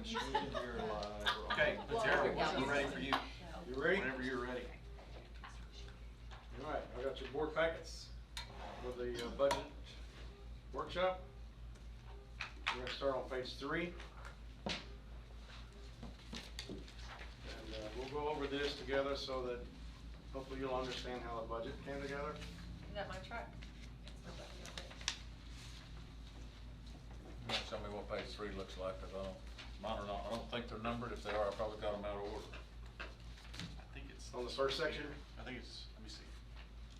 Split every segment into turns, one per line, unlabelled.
You're live.
Okay, Daryl, we're ready for you.
You ready?
Whenever you're ready.
All right, I got your board packets for the budget workshop. We're going to start on page 3. And we'll go over this together so that hopefully you'll understand how the budget came together.
Is that my truck?
You might tell me what page 3 looks like, because mine are not, I don't think they're numbered. If they are, I probably got them out of order.
I think it's,
On the first section?
I think it's, let me see.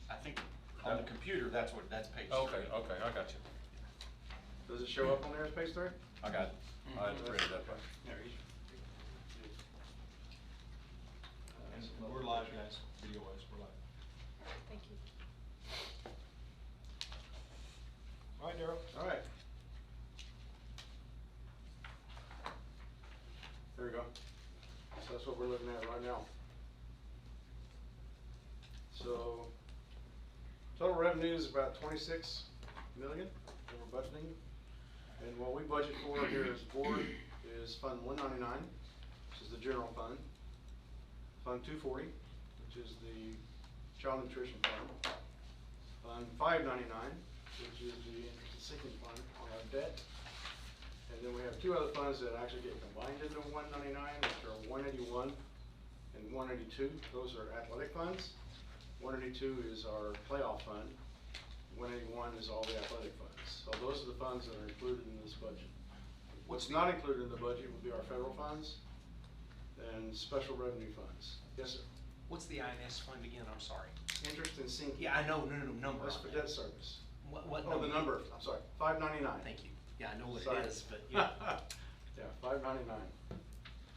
I think on the computer, that's page 3.
Okay, I got you.
Does it show up on there as page 3?
I got it. I had to read it that way.
There you
And we're live, guys, video-wise, we're live.
Thank you.
All right, Daryl.
All right. There we go. So that's what we're looking at right now. So total revenue is about 26 million that we're budgeting. And what we budget for here as board is Fund 199, which is the general fund. Fund 240, which is the child nutrition fund. Fund 599, which is the interest seeking fund on our debt. And then we have 2 other funds that actually get combined into 199, which are 181 and 182. Those are athletic funds. 182 is our playoff fund. 181 is all the athletic funds. So those are the funds that are included in this budget. What's not included in the budget would be our federal funds and special revenue funds. Yes, sir.
What's the INS fund again? I'm sorry.
Interest and sinking.
Yeah, I know, no, number
That's
on
for
that.
debt service.
What
Oh, the number, I'm sorry, 599.
Thank you. Yeah, I know what
Sorry.
it is, but yeah.
Yeah, 599.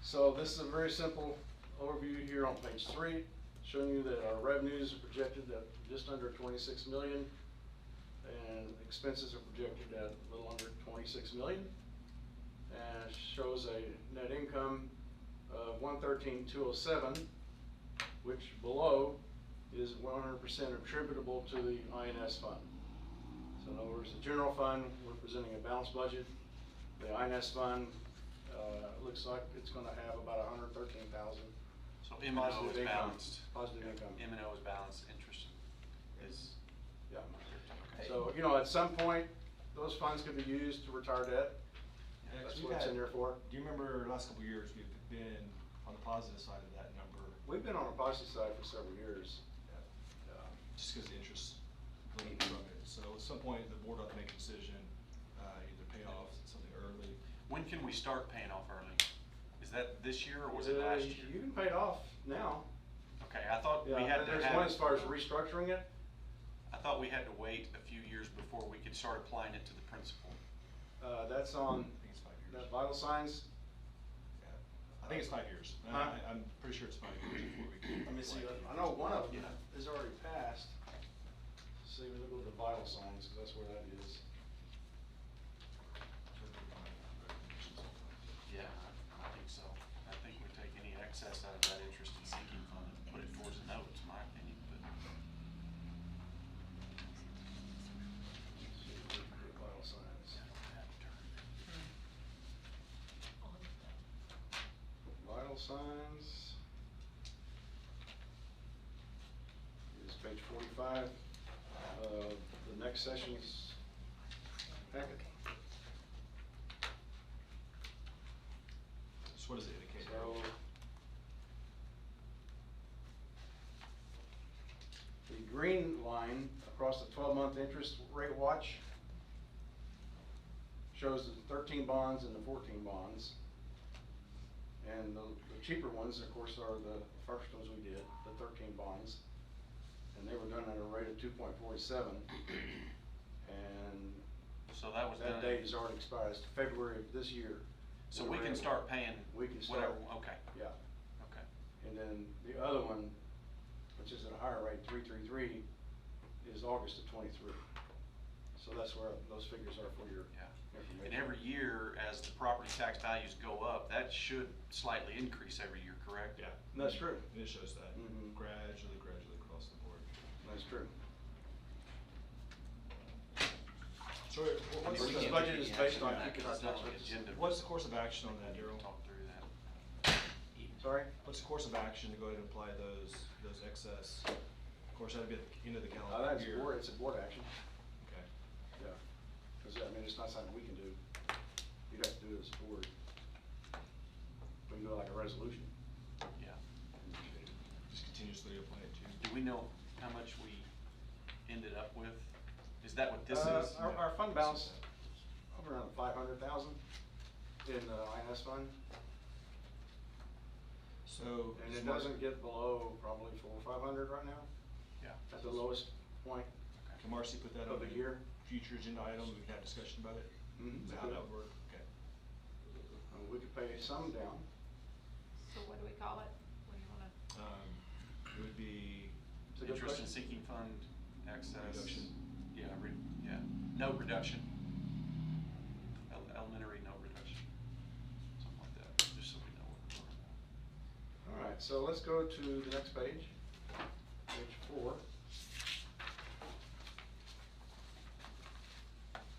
So this is a very simple overview here on page 3, showing you that our revenues are projected at just under 26 million, and expenses are projected at a little under 26 million, and it shows a net income of 113,207, which below is 100% attributable to the INS fund. So in other words, the general fund, we're presenting a balanced budget. The INS fund looks like it's going to have about 113,000.
So M&O is balanced.
Positive income.
M&O is balanced, interest is.
Yeah.
Okay.
So, you know, at some point, those funds can be used to retire debt. That's what it's in there for.
Do you remember the last couple of years, we've been on the positive side of that number?
We've been on the positive side for several years.
Just because the interest gleaned from it. So at some point, the board ought to make a decision, either pay off something early.
When can we start paying off early? Is that this year or was it last year?
You can pay it off now.
Okay, I thought we
Yeah,
had to
there's
have.
one as far as restructuring it.
I thought we had to wait a few years before we could start applying it to the principal.
That's on
I think it's 5 years.
that vital signs.
Yeah. I think it's 5 years.
Huh?
I'm pretty sure it's 5 years before we can.
Let me see,
apply.
I know one of them is already passed. See, we look at the vital signs, because that's where that is.
Yeah, I think so. I think we take any excess out of that interest and sinking fund and put it towards the notes, in my opinion, but.
Let's see, look at the vital signs. Vital signs is page 45 of the next session's packet.
So what does it indicate?
So the green line across the 12-month interest rate watch shows the 13 bonds and the 14 bonds. And the cheaper ones, of course, are the first ones we did, the 13 bonds. And they were done at a rate of 2.47. And
So that was done.
that date has already expired. It's February of this year.
So we can start paying.
We can
whatever.
start.
Okay,
Yeah.
okay.
And then the other one, which is at a higher rate, 333, is August of 23. So that's where those figures are for your
Yeah.
information.
And every year, as the property tax values go up, that should slightly increase every year, correct?
Yeah.
That's true.
And it shows that
Mhm.
gradually across the board.
That's true.
So what's,
This
We can't
budget
take
is
any
based
action
on
that,
keeping
'cause
our
it's not
tax
on the
rates.
agenda.
what's the course of action on that,
We can
Daryl?
Talk through that.
Sorry?
What's the course of action to go ahead and apply those excess? Of course, that'd be at the end of the calendar
That's
year.
board, it's a board action,
Okay.
yeah. Cause I mean, it's not something we can do. You'd have to do it as a board. We can do it like a resolution.
Yeah.
Just continuously apply it to.
Do we know how much we ended up with? Is that what this is?
Our fund balance, around 500,000 in the INS fund.
So.
And it
Mark-
doesn't get below probably 400 or 500 right now,
Yeah.
at the lowest point.
Can Marcy put that
Of
on
the
a
year.
future agenda item, we can have discussion about it?
Mhm.
Is that how that would work? Okay.
We could pay some down.
So what do we call it? What do you wanna?
It would be,
It's a good
Interest in
question.
seeking fund, excess.
Reduction.
Yeah, yeah, no reduction. Elementary, no reduction. Something like that, just so we know what we're talking about.
All right, so let's go to the next page, page 4.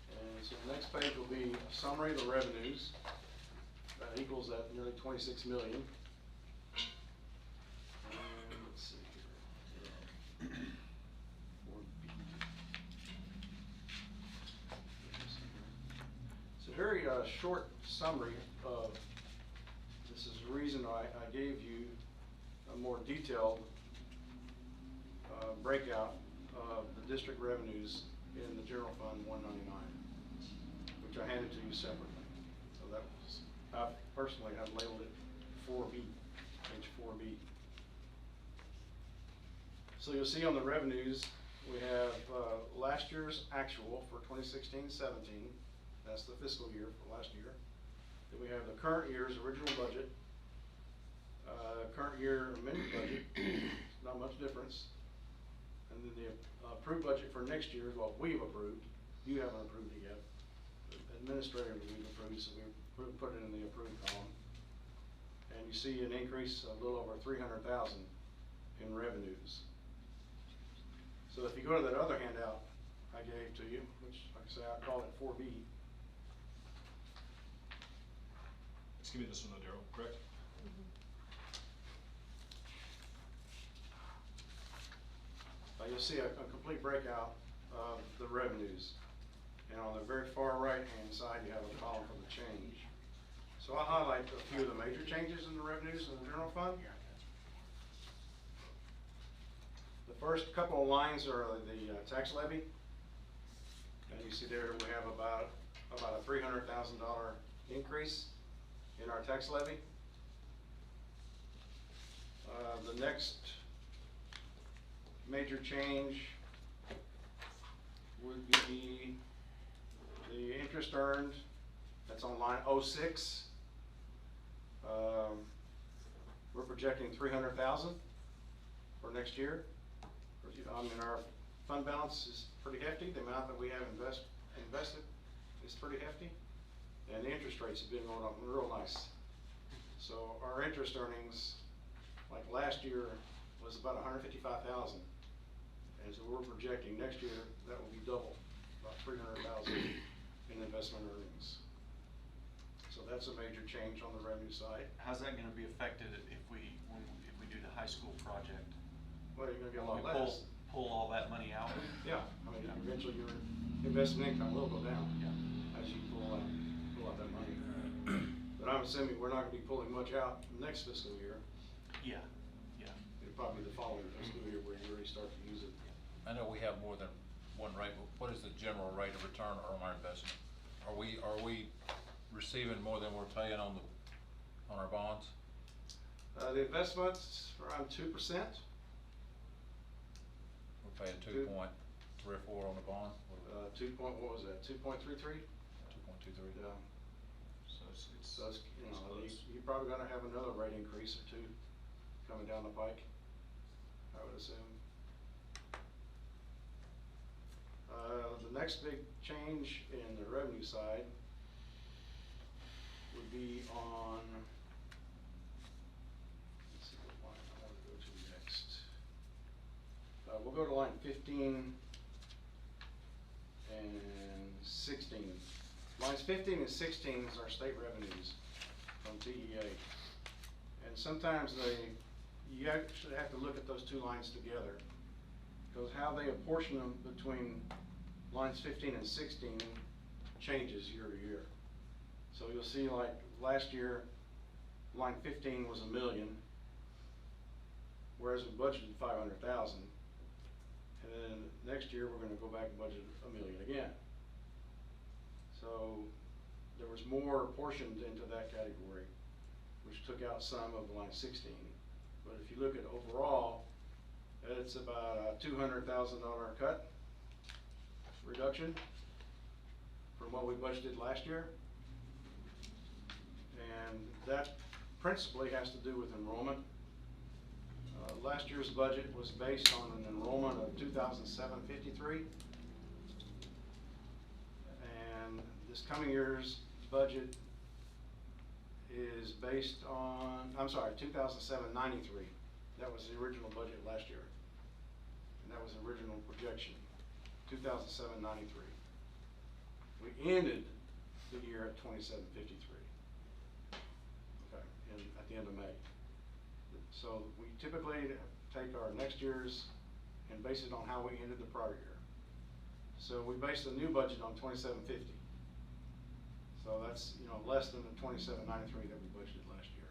And so the next page will be a summary of the revenues. That equals that nearly 26 million. And let's see here. 4B. It's a very short summary of, this is the reason I gave you a more detailed breakout of the district revenues in the general fund 199, which I handed to you separately. So that was, I personally have labeled it 4B, page 4B. So you'll see on the revenues, we have last year's actual for 2016-17. That's the fiscal year for last year. Then we have the current year's original budget, current year amended budget, not much difference. And then the approved budget for next year is what we've approved. You haven't approved it yet. Administratively, we've approved, so we put it in the approved column. And you see an increase of a little over 300,000 in revenues. So if you go to that other handout I gave to you, which, like I say, I call it 4B.
let's give me this one though, Daryl, correct?
You'll see a complete breakout of the revenues. And on the very far right-hand side, you have a column for the change. So I'll highlight a few of the major changes in the revenues in the general fund. The first couple of lines are the tax levy. And you see there we have about a $300,000 increase in our tax levy. The next major change would be the interest earned. That's on line 06. We're projecting 300,000 for next year. I mean, our fund balance is pretty hefty. The amount that we have invested is pretty hefty, and the interest rates have been going up real nice. So our interest earnings, like last year, was about 155,000. And so we're projecting next year that will be double, about 300,000 in investment earnings. So that's a major change on the revenue side.
How's that gonna be affected if we do the high school project?
Well, you're gonna get a
When
lot
we
less.
pull all that money out?
Yeah, I mean, eventually your investment income will go down
Yeah.
as you pull out that money. But I'm assuming we're not gonna be pulling much out next fiscal year.
Yeah, yeah.
It'll probably be the following fiscal year where you really start to use it.
I know we have more than one rate, but what is the general rate of return on our investment? Are we receiving more than we're paying on our bonds?
The investment's around 2%.
We're paying 2.34 on the bond,
2.33?
2.23.
Yeah.
So it's
So it's,
it's close.
you're probably gonna have another rate increase or two coming down the pike, I would assume. The next big change in the revenue side would be on, let's see what line I want to go to next. We'll go to line 15 and 16. Lines 15 and 16 is our state revenues from TEA. And sometimes you actually have to look at those two lines together, because how they apportion them between lines 15 and 16 changes year to year. So you'll see, like last year, line 15 was $1 million, whereas we budgeted 500,000. And then next year, we're gonna go back and budget $1 million again. So there was more apportioned into that category, which took out some of line 16. But if you look at overall, it's about a $200,000 cut reduction from what we budgeted last year. And that principally has to do with enrollment. Last year's budget was based on an enrollment of 2,753. And this coming year's budget is based on, 2,793. That was the original budget last year. And that was the original projection, 2,793. We ended the year at 2,753. Okay, at the end of May. So we typically take our next year's and base it on how we ended the prior year. So we based the new budget on 2,750. So that's, less than the 2,793 that we budgeted last year.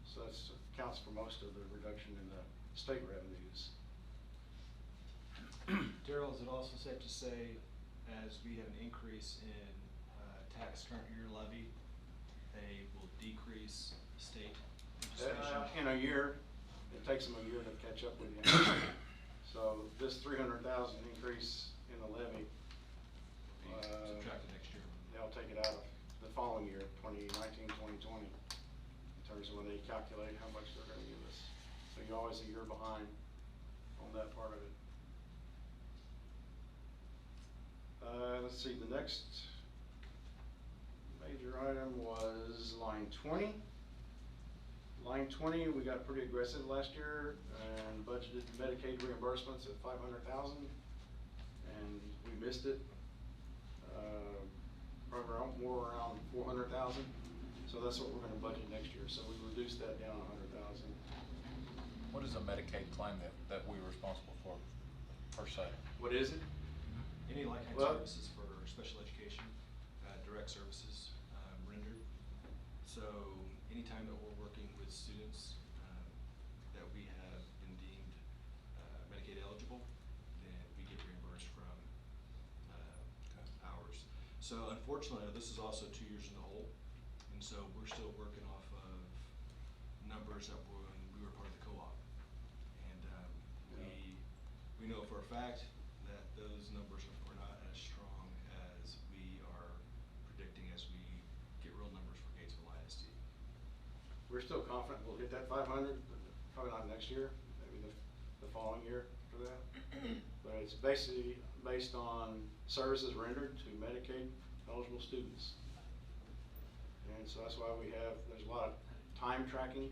So that accounts for most of the reduction in the state revenues.
Daryl, is it also safe to say, as we have an increase in tax current year levy, they will decrease state participation?
In a year, it takes them a year to catch up with you. So this 300,000 increase in the levy,
Subtracted next year.
they'll take it out of the following year, 2019, 2020, in terms of when they calculate how much they're gonna give us. So you're always a year behind on that part of it. Let's see, the next major item was line 20. Line 20, we got pretty aggressive last year and budgeted Medicaid reimbursements at 500,000, and we missed it. Probably more around 400,000. So that's what we're gonna budget next year. So we reduced that down 100,000.
What is a Medicaid claim that we're responsible for, per se?
What is it?
Any like-kind
Well-
services for special education, direct services rendered. So anytime that we're working with students that we have been deemed Medicaid eligible, then we get reimbursed from ours. So unfortunately, this is also 2 years in the hole, and so we're still working off of numbers that were when we were part of the co-op. And we know for a fact that those numbers are not as strong as we are predicting as we get real numbers for Gatesville ISD.
We're still confident we'll hit that 500, but probably not next year, maybe the following year for that. But it's basically based on services rendered to Medicaid eligible students. And so that's why there's a lot of time tracking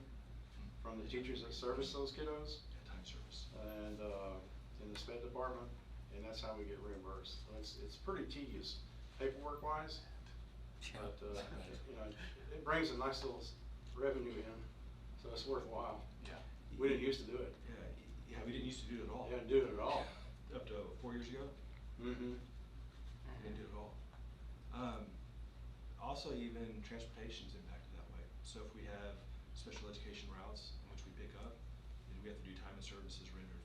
from the teachers that service those kiddos.
Time service.
And in the SPED department, and that's how we get reimbursed. So it's pretty tedious paperwork wise, but it brings a nice little revenue in, so it's worthwhile.
Yeah.
We didn't used to do it.
Yeah, we didn't used to do it at all.
We didn't do it at all.
Up to 4 years ago,
Mm-hmm.
we didn't do it at all. Also, even transportation's impacted that way. So if we have special education routes in which we pick up, then we have to do time and services rendered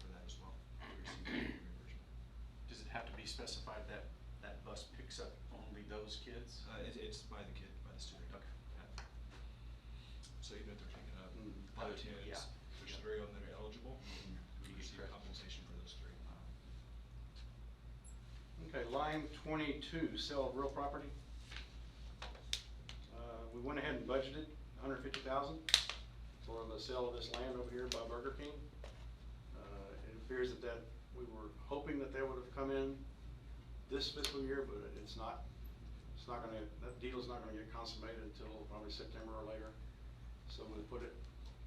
for that as well. We receive reimbursement.
Does it have to be specified that that bus picks up only those kids?
It's by the student.
Okay.
Yeah. So even if they're picking up
Mhm.
other kids,
Yeah.
there's
Yeah.
3 of them that are eligible, we
You
receive
get
compensation for those 3.
Okay, line 22, sale of real property. We went ahead and budgeted $150,000 for the sale of this land over here by Burger King. It appears that we were hoping that would have come in this fiscal year, but it's not. That deal's not gonna get consummated until probably September or later. So we'll put it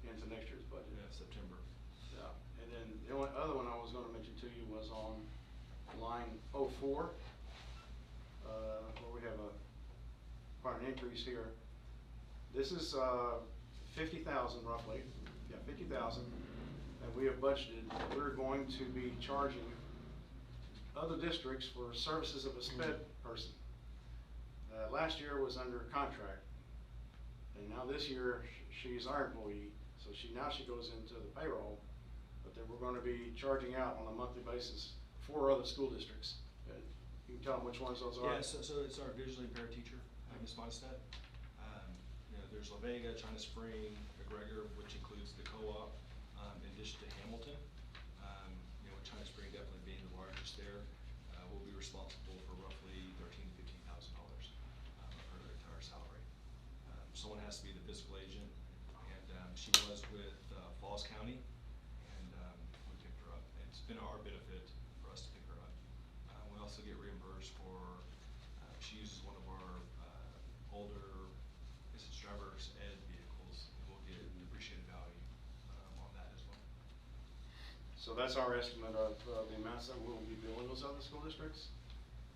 into next year's budget.
Yeah, September.
Yeah, and then the only other one I was gonna mention to you was on line 04. where we have quite an increase here. This is 50,000 roughly, yeah, 50,000, and we have budgeted, we're going to be charging other districts for services of a sped person. Last year was under contract, and now this year she's our employee, so now she goes into the payroll, but then we're gonna be charging out on a monthly basis for other school districts. You can tell them which ones those are?
Yeah, so it's our visually impaired teacher, Ms. Modestet. There's La Vega, China Spring, McGregor, which includes the co-op, in addition to Hamilton. China Spring definitely being the largest there, will be responsible for roughly $13,000 to $15,000 of her entire salary. Someone has to be the fiscal agent, and she was with Falls County, and we picked her up. It's been our benefit for us to pick her up. We also get reimbursed for, she uses one of our older distance driver's ed vehicles, and we'll get depreciated value on that as well.
So that's our estimate of the amounts that we'll be billing those other school districts.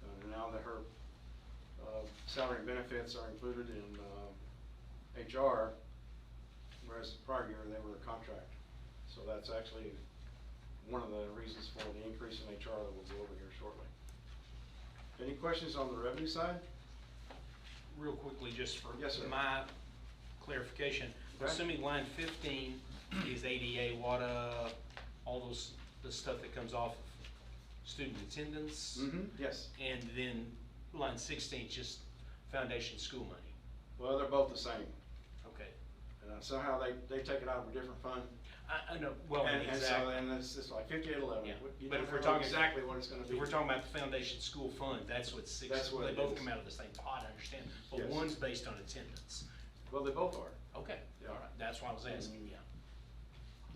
And now that her salary and benefits are included in HR, whereas the prior year they were a contract. So that's actually one of the reasons for the increase in HR that we'll go over here shortly. Any questions on the revenue side?
Real quickly, just for
Yes, sir.
my clarification,
Okay.
assuming line 15 is ADA, WADA, all those, the stuff that comes off of student attendance,
Yes.
and then line 16 is just foundation school money.
Well, they're both the same.
Okay.
Somehow they take it out of a different fund.
I know, well,
And so
exactly.
then it's like 5811.
Yeah.
You
But
don't
if we're
know
talking
exactly what it's gonna be.
If we're talking about the foundation school fund, that's what
That's what
they
it
both
is.
come out of the same pot, I understand, but
Yes.
one's based on attendance.
Well, they both are.
Okay,
Yeah.
all right, that's why I was asking,
Mhm.
yeah,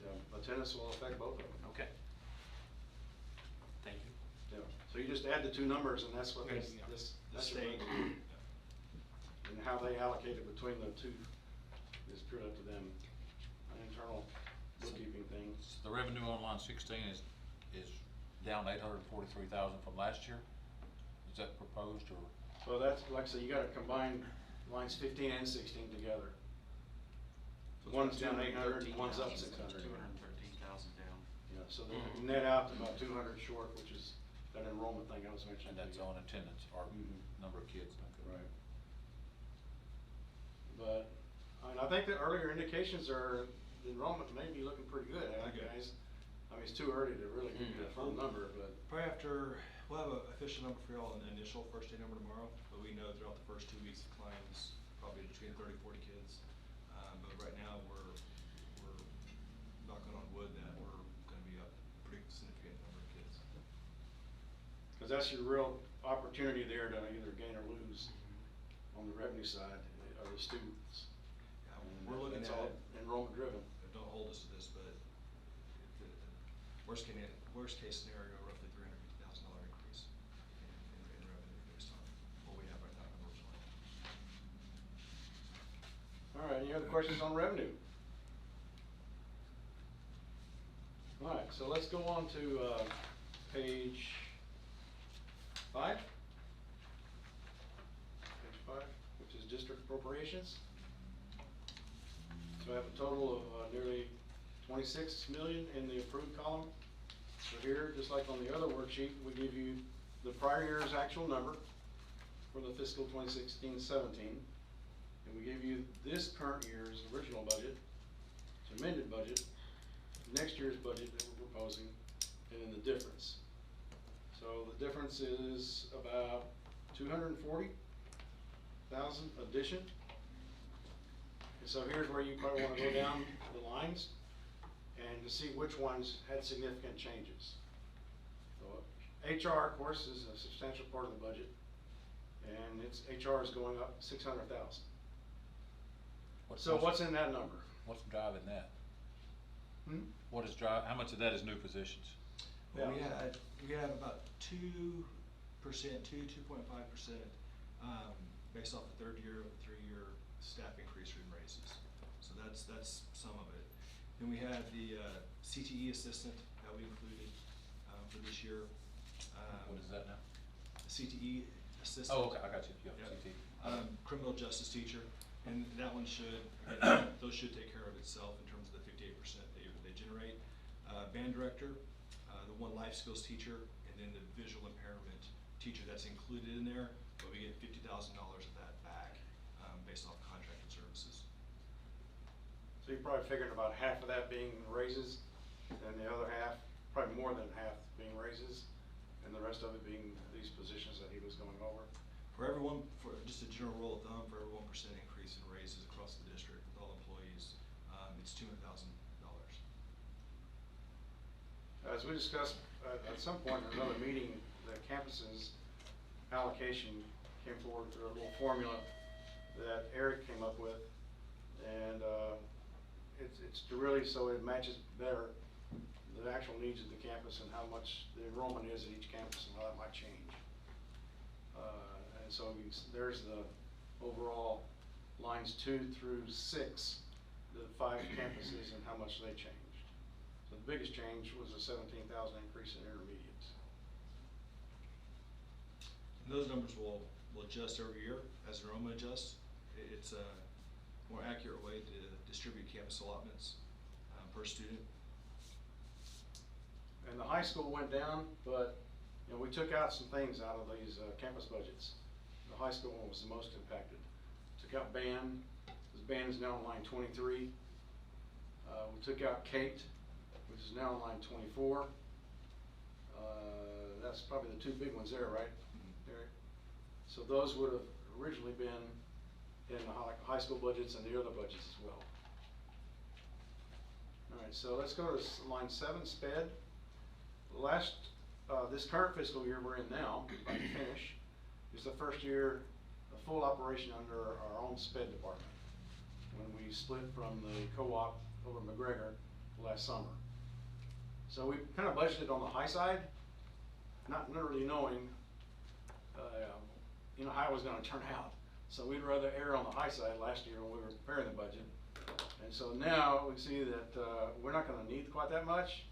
Yeah, attendance will affect both of them.
okay. Thank you.
Yeah. So you just add the two numbers and that's what
Okay,
this,
yeah.
that's your
State.
budget. And how they allocate it between the two is pure up to them. An internal bookkeeping thing.
The revenue on line 16 is down 843,000 from last year. Is that proposed or?
So that's, like I said, you gotta combine lines 15 and 16 together.
So it's
One's
about
down 800, and one's up
213,000.
600.
213,000 down.
Yeah, so they net out to about 200 short, which is that enrollment thing I was mentioning.
And that's
to you.
on attendance or
Mhm.
number of kids. Okay.
Right. But, I think the earlier indications are, the enrollment may be looking pretty good,
Pretty good.
guys. I mean, it's too early to really give you a firm number, but,
Probably after, we'll have an official number for y'all, an initial first day number tomorrow, but we know throughout the first 2 weeks, declines probably between 30, 40 kids. But right now, we're knocking on wood that we're gonna be up a pretty significant number of kids.
cause that's your real opportunity there to either gain or lose on the revenue side, are the students.
Yeah,
And
we're looking
that's
at,
all enrollment driven.
don't hold us to this, but the worst case scenario, roughly $350,000 increase in revenue based on what we have right now, unfortunately.
All right, any other questions on revenue? All right, so let's go on to, page 5. Page 5, which is district appropriations. So I have a total of nearly 26 million in the approved column. So here, just like on the other worksheet, we give you the prior year's actual number for the fiscal 2016-17. And we give you this current year's original budget, it's amended budget, next year's budget that we're proposing, and then the difference. So the difference is about 240,000 addition. And so here's where you probably wanna go down the lines and to see which ones had significant changes. So HR, of course, is a substantial part of the budget, and its HR is going up 600,000. So what's in that number?
What's driving that?
Hmm?
How much of that is new positions?
Well,
Yeah.
we have about 2.5%, based off the third year of a 3-year staff increase in raises. So that's some of it. Then we have the CTE assistant that we included for this year.
What is that now?
CTE, assistant.
Oh, okay, I got you, yeah,
Yep.
CT.
Criminal justice teacher, and that one should, those should take care of itself in terms of the 58% they generate. Band director, the one life skills teacher, and then the visual impairment teacher, that's included in there, but we get $50,000 of that back, based off contracted services.
So you're probably figuring about half of that being raises, and the other half, probably more than half being raises, and the rest of it being these positions that he was going over.
For everyone, for just a general rule of thumb, for every 1% increase in raises across the district with all employees, it's $200,000.
As we discussed at some point in another meeting, the campuses allocation came forward through a little formula that Eric came up with, and it's to really so it matches better the actual needs of the campus and how much the enrollment is at each campus and how that might change. And so there's the overall lines 2 through 6, the 5 campuses and how much they changed. So the biggest change was a 17,000 increase in intermediates.
And those numbers will adjust every year as enrollment adjusts. It's a more accurate way to distribute campus allotments per student.
And the high school went down, but you know, we took out some things out of these campus budgets. The high school one was the most impacted. Took out band, because band is now on line 23. We took out Kate, which is now on line 24. That's probably the 2 big ones there, right, Eric? So those would have originally been in the high school budgets and the other budgets as well. All right, so let's go to line 7, SPED. This current fiscal year we're in now, about to finish, is the first year of full operation under our own SPED department, when we split from the co-op over McGregor last summer. So we kind of budgeted on the high side, not literally knowing you know, how it was going to turn out. So we'd rather err on the high side last year when we were preparing the budget. And so now we see that we're not going to need quite that much.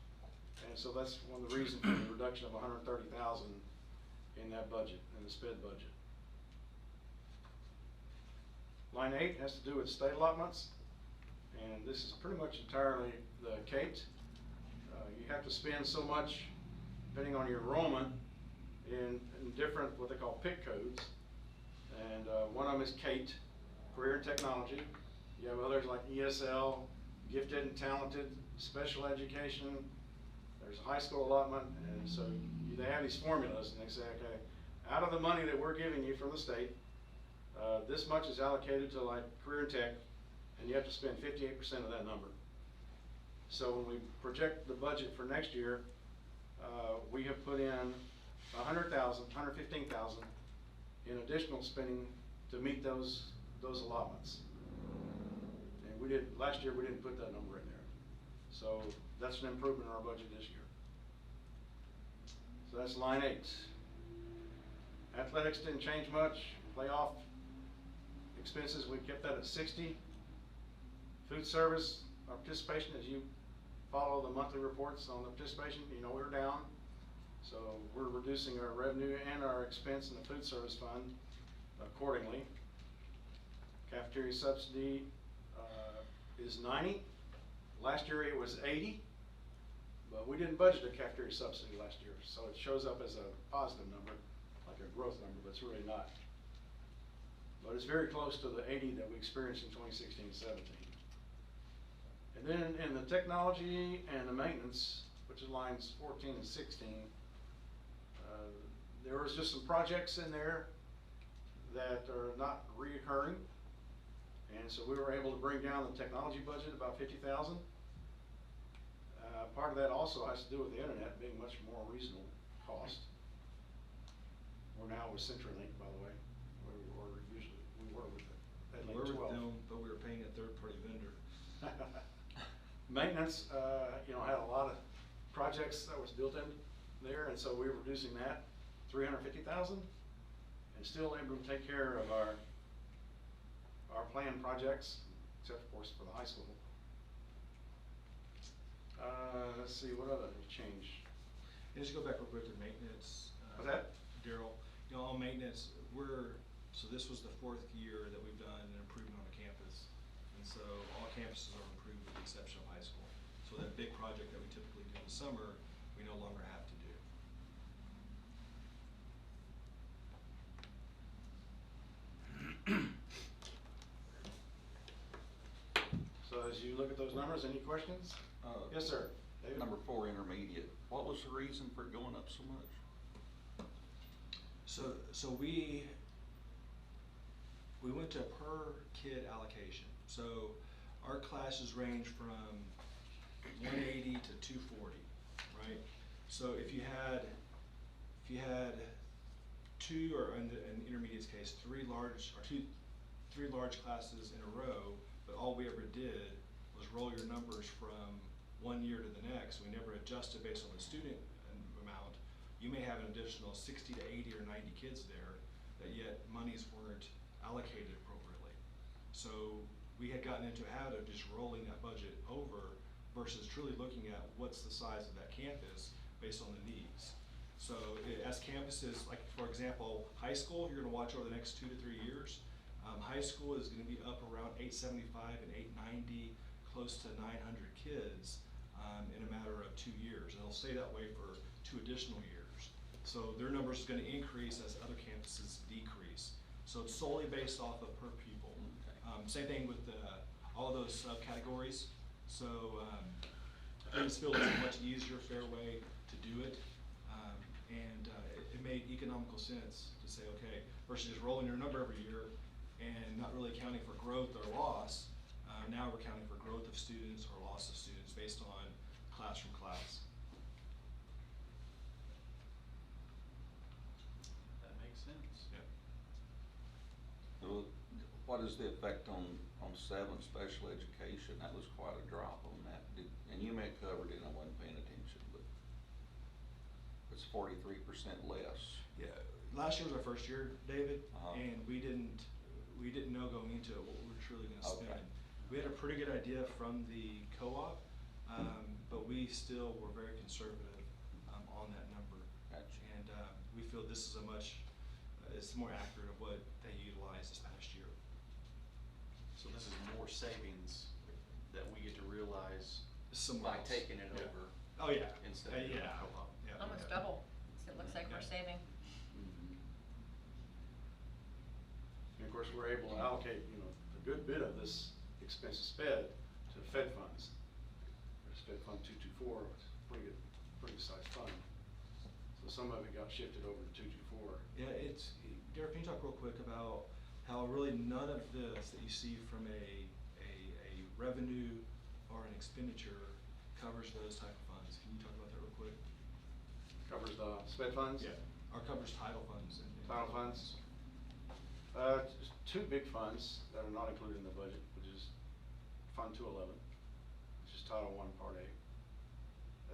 And so that's one of the reasons for the reduction of 130,000 in that budget, in the SPED budget. Line 8 has to do with state allotments. And this is pretty much entirely the Kate. You have to spend so much, depending on your enrollment, in different, what they call PIC codes. And one of them is Kate, Career and Technology. You have others like ESL, Gifted and Talented, Special Education. There's a high school allotment, and so they have these formulas, and they say, okay, out of the money that we're giving you from the state, this much is allocated to like Career and Tech, and you have to spend 58% of that number. So when we project the budget for next year, we have put in 100,000, 115,000 in additional spending to meet those allotments. And we did, last year we didn't put that number in there. So that's an improvement in our budget this year. So that's line 8. Athletics didn't change much. Playoff expenses, we kept that at 60. Food service, our participation, as you follow the monthly reports on the participation, you know we're down. So we're reducing our revenue and our expense in the food service fund accordingly. Cafeteria subsidy is 90. Last year it was 80, but we didn't budget a cafeteria subsidy last year, so it shows up as a positive number, like a growth number, but it's really not. But it's very close to the 80 that we experienced in 2016-17. And then in the technology and the maintenance, which is lines 14 and 16, there was just some projects in there that are not reoccurring. And so we were able to bring down the technology budget about 50,000. Part of that also has to do with the internet being much more reasonable cost. We're now with CenturyLink, by the way. We were with it.
We were with them, but we were paying a third-party vendor.
Maintenance, you know, had a lot of projects that was built in there, and so we were reducing that 350,000, and still able to take care of our planned projects, except of course for the high school. Let's see, what other change?
And just go back real quick to maintenance.
What's that?
Daryl, You know, on maintenance, so this was the 4th year that we've done an improvement on a campus. And so all campuses are improved with the exception of high school. So that big project that we typically do in the summer, we no longer have to do.
So as you look at those numbers, any questions? Yes, sir. David?
Number 4, intermediate. What was the reason for it going up so much?
So we went to per kid allocation. So our classes range from 180 to 240, right? So if you had two, or in intermediate's case, three large classes in a row, but all we ever did was roll your numbers from one year to the next. We never adjusted based on the student amount. You may have an additional 60 to 80 or 90 kids there, that yet monies weren't allocated appropriately. So we had gotten into a habit of just rolling that budget over versus truly looking at what's the size of that campus based on the needs. So as campuses, like for example, high school, you're gonna watch over the next 2 to 3 years. High school is gonna be up around 875 and 890, close to 900 kids in a matter of 2 years. And it'll stay that way for 2 additional years. So their numbers is gonna increase as other campuses decrease. So it's solely based off of per pupil. Same thing with all of those subcategories. So Gatesville is a much easier, fair way to do it. And it made economical sense to say, okay, versus just rolling your number every year and not really accounting for growth or loss. Now we're counting for growth of students or loss of students based on class from class.
That makes sense.
Yeah.
So what is the effect on 7, special education? That was quite a drop on that. And you may have covered it, I wasn't paying attention, but it's 43% less.
Yeah, last year was our first year, David,
Uh-huh.
and we didn't know going into it what we were truly gonna
Okay.
spend. We had a pretty good idea from the co-op, but we still were very conservative on that number.
Gotcha.
And we feel this is it's more accurate of what they utilized this past year.
So this is more savings that we get to realize
Somewhere
by
else.
taking it
Yeah.
over.
Oh, yeah.
Instead of doing
Yeah.
co-op.
Yeah.
Almost double, so it looks like we're
Yeah.
saving.
Mhm.
And of course, we're able to allocate, a good bit of this expense sped to Fed funds. There's Fed Fund 224, which is a pretty good sized fund. So some of it got shifted over to 224.
Yeah, Derek, can you talk real quick about how really none of this that you see from a revenue or an expenditure covers those type of funds? Can you talk about that real quick?
Covers the SPED funds?
Or covers title funds and
Title funds? Just 2 big funds that are not included in the budget, which is Fund 211, which is Title I Part A.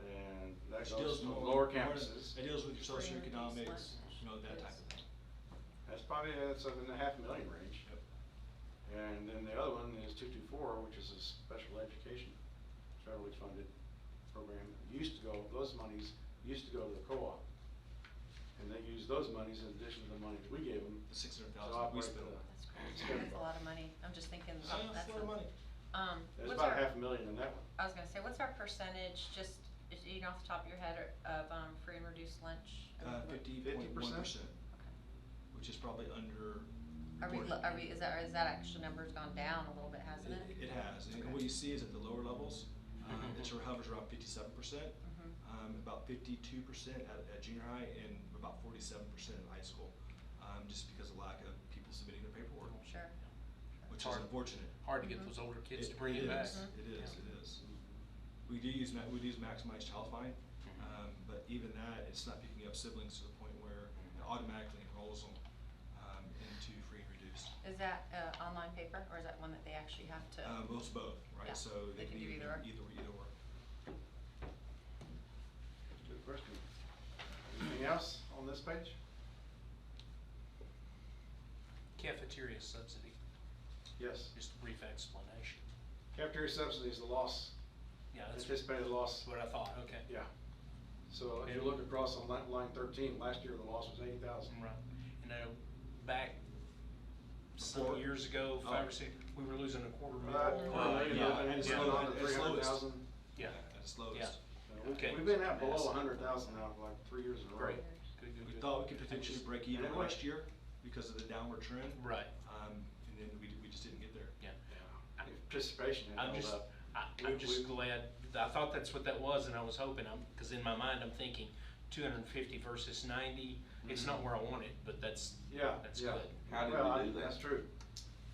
And that
Which
goes
deals
to
more
lower
with-
campuses.
It deals with your
Free and reduced
socioeconomics,
lunch.
that type
Yes.
of thing.
That's probably, that's in the $500,000 range.
Yep.
And then the other one is 224, which is a special education, federally funded program. Those monies used to go to the co-op. And they used those monies in addition to the money that we gave them.
The 600,000
to
we
operate
spent.
That's crazy,
Spend
that's a
part.
lot of money, I'm just thinking,
That's
that's
a lot of money.
There's
what's
about
our,
$500,000 in that one.
I was gonna say, what's our percentage, just, off the top of your head, of, free and reduced lunch? I mean, what-
50.1%, which is probably under.
is that actually number's gone down a little bit, hasn't it?
It has, and
Okay.
what you see is at the lower levels, it sort of hovers around 57%,
Mhm.
about 52% at junior high, and about 47% in high school, just because of lack of people submitting their paperwork,
Sure.
which is
Hard.
unfortunate.
Hard to get
Mhm.
those older kids to bring it back.
is, It is,
Yeah.
it is. We do use maximized child fine, but even that, it's not picking up siblings to the point where it automatically enrolls them into free and reduced.
Is that, online paper, or is that one that they actually have to?
Most both, right?
Yeah,
So
they can do either or.
Either or.
Good question. Anything else on this page?
Cafeteria subsidy,
Yes.
just a brief explanation.
Cafeteria subsidy is the loss,
Yeah, that's
anticipated loss.
what I thought, okay.
Yeah. So if you look across on line 13, last year the loss was 80,000.
Right. you know, back some
Before-
years ago,
Oh.
5 or 6, we were losing a quarter mil.
yeah,
and it's
yeah,
going on to
it's lowest.
300,000.
Yeah,
At its lowest.
Yeah. Okay.
We've been at below 100,000 now for like 3 years in a row.
great, good, good,
We
good.
thought we could potentially break even
And it went-
last year because of the downward trend.
Right,
And then we just didn't get there.
yeah.
Yeah. Participation had
I'm
held
just,
up.
I'm just glad, I thought that's what that was, and I was hoping, cause in my mind, I'm thinking 250 versus 90, it's not where I want it, but that's
Yeah,
that's
yeah.
good.
How did
Well,
we do that?
That's true.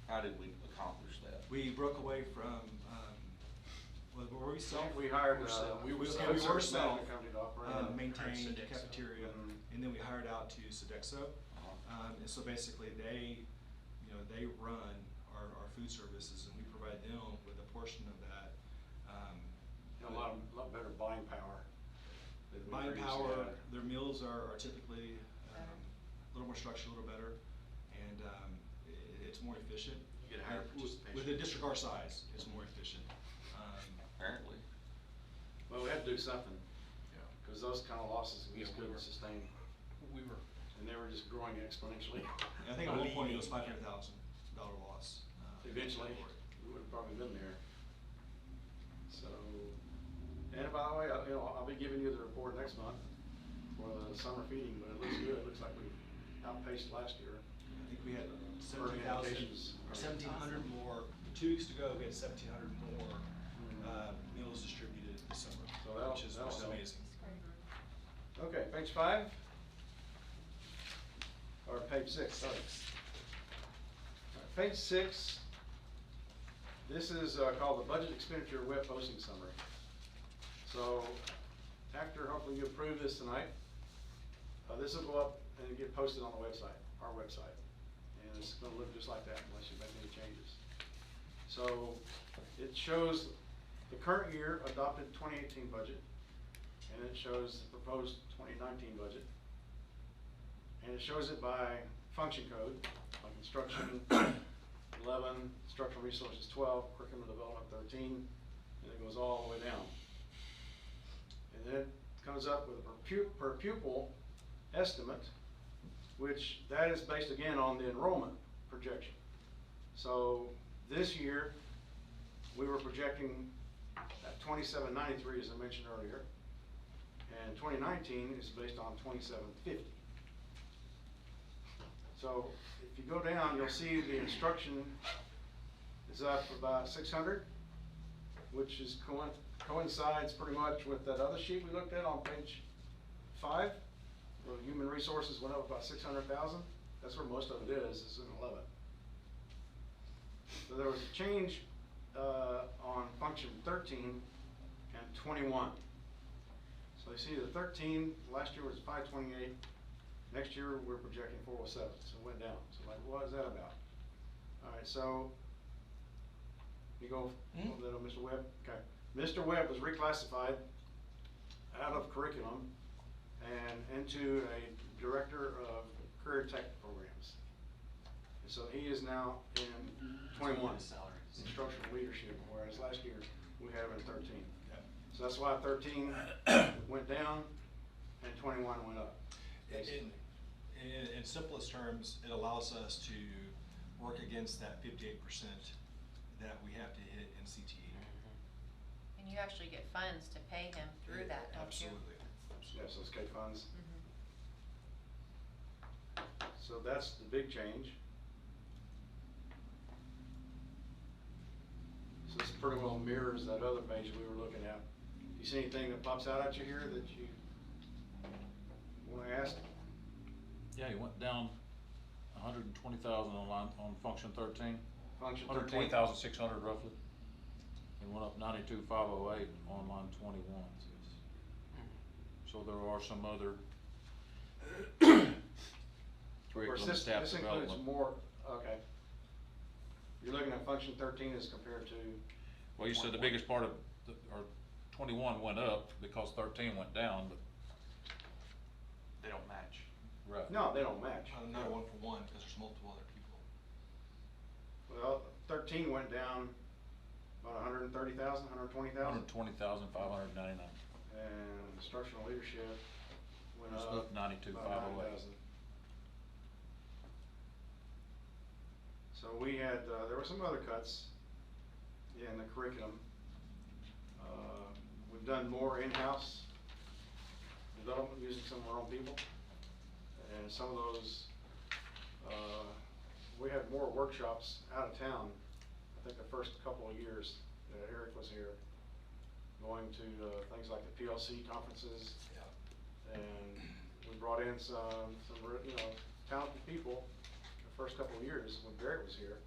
How did we accomplish that?
We broke away from, were we self?
We hired,
We were
food service
self,
management company to operate.
maintained
Sodexo.
cafeteria,
Mhm.
and then we hired out to Sodexo. And so basically they, they run our food services, and we provide them with a portion of that.
A lot better buying power. than we
Buying
previously
power,
had.
their meals are typically a little more structured, a little better, and it's more efficient.
You get higher
With
participation.
a district our size, it's more efficient.
Apparently.
Well, we had to do something,
Yeah.
because those kind of losses we
Yeah,
just
we
couldn't
were-
sustain,
We were,
and they were just growing exponentially.
I think at one point it was $500,000 loss.
Eventually, we would have probably been there. So, and by the way, I'll be giving you the report next month for the summer feeding, but it looks good. It looks like we've outpaced last year.
I think we had
Early
17,000,
indications.
or 1,700 more, 2 weeks ago, we had 1,700 more meals distributed this summer,
So that'll-
which is
that'll help.
amazing.
Okay, page 5. Or page 6, sorry. All right, page 6, this is called the Budget Expenditure Web Posting Summary. So, after hopefully you approve this tonight, this will go up and get posted on the website, our website. And it's gonna look just like that unless you make any changes. So, it shows the current year adopted 2018 budget, and it shows the proposed 2019 budget. And it shows it by function code, like instruction 11, instructional resources 12, curriculum development 13, and it goes all the way down. And then it comes up with a per pupil estimate, which that is based again on the enrollment projection. So this year, we were projecting at 2793, as I mentioned earlier, and 2019 is based on 2750. So if you go down, you'll see the instruction is up about 600, which is coincides pretty much with that other sheet we looked at on page 5, where human resources went up about 600,000. That's where most of it is in 11. So there was a change on function 13 and 21. So you see the 13 last year was 528. Next year we're projecting 407, so it went down. So like, what is that about? All right, so you go over that on Mr. Webb. Okay, Mr. Webb was reclassified out of curriculum and into a director of career tech programs. And so he is now in 21, instructional leadership, whereas last year we had him in 13.
Okay.
So that's why 13 went down and 21 went up. basically.
In simplest terms, it allows us to work against that 58% that we have to hit in CTE.
And you actually get funds to pay him through that, don't you?
Absolutely.
Yes, those K funds.
Mhm.
So that's the big change. So this pretty well mirrors that other page we were looking at. You see anything that pops out at you here that you want to ask?
Yeah, you went down 120,000 on function 13.
Function
120,600 roughly. And went up 92,508 on line 21. So there are some other
Of course,
curriculum
this
staff
includes
development.
more, okay. You're looking at function 13 as compared to,
Well, you said the biggest part of, or 21 went up because 13 went down, but.
They don't match.
Right.
no, they don't match.
Not a 1-for-1, because there's multiple other people.
Well, 13 went down about 130,000, 120,000.
120,599.
And instructional leadership went
It's
up.
up 92,508.
about 9,000. So we had, there were some other cuts in the curriculum. We've done more in-house development using some of our own people. And some of those, we had more workshops out of town, I think the first couple of years that Eric was here, going to things like the PLC conferences. And we brought in some talented people the first couple of years when Barrett was here,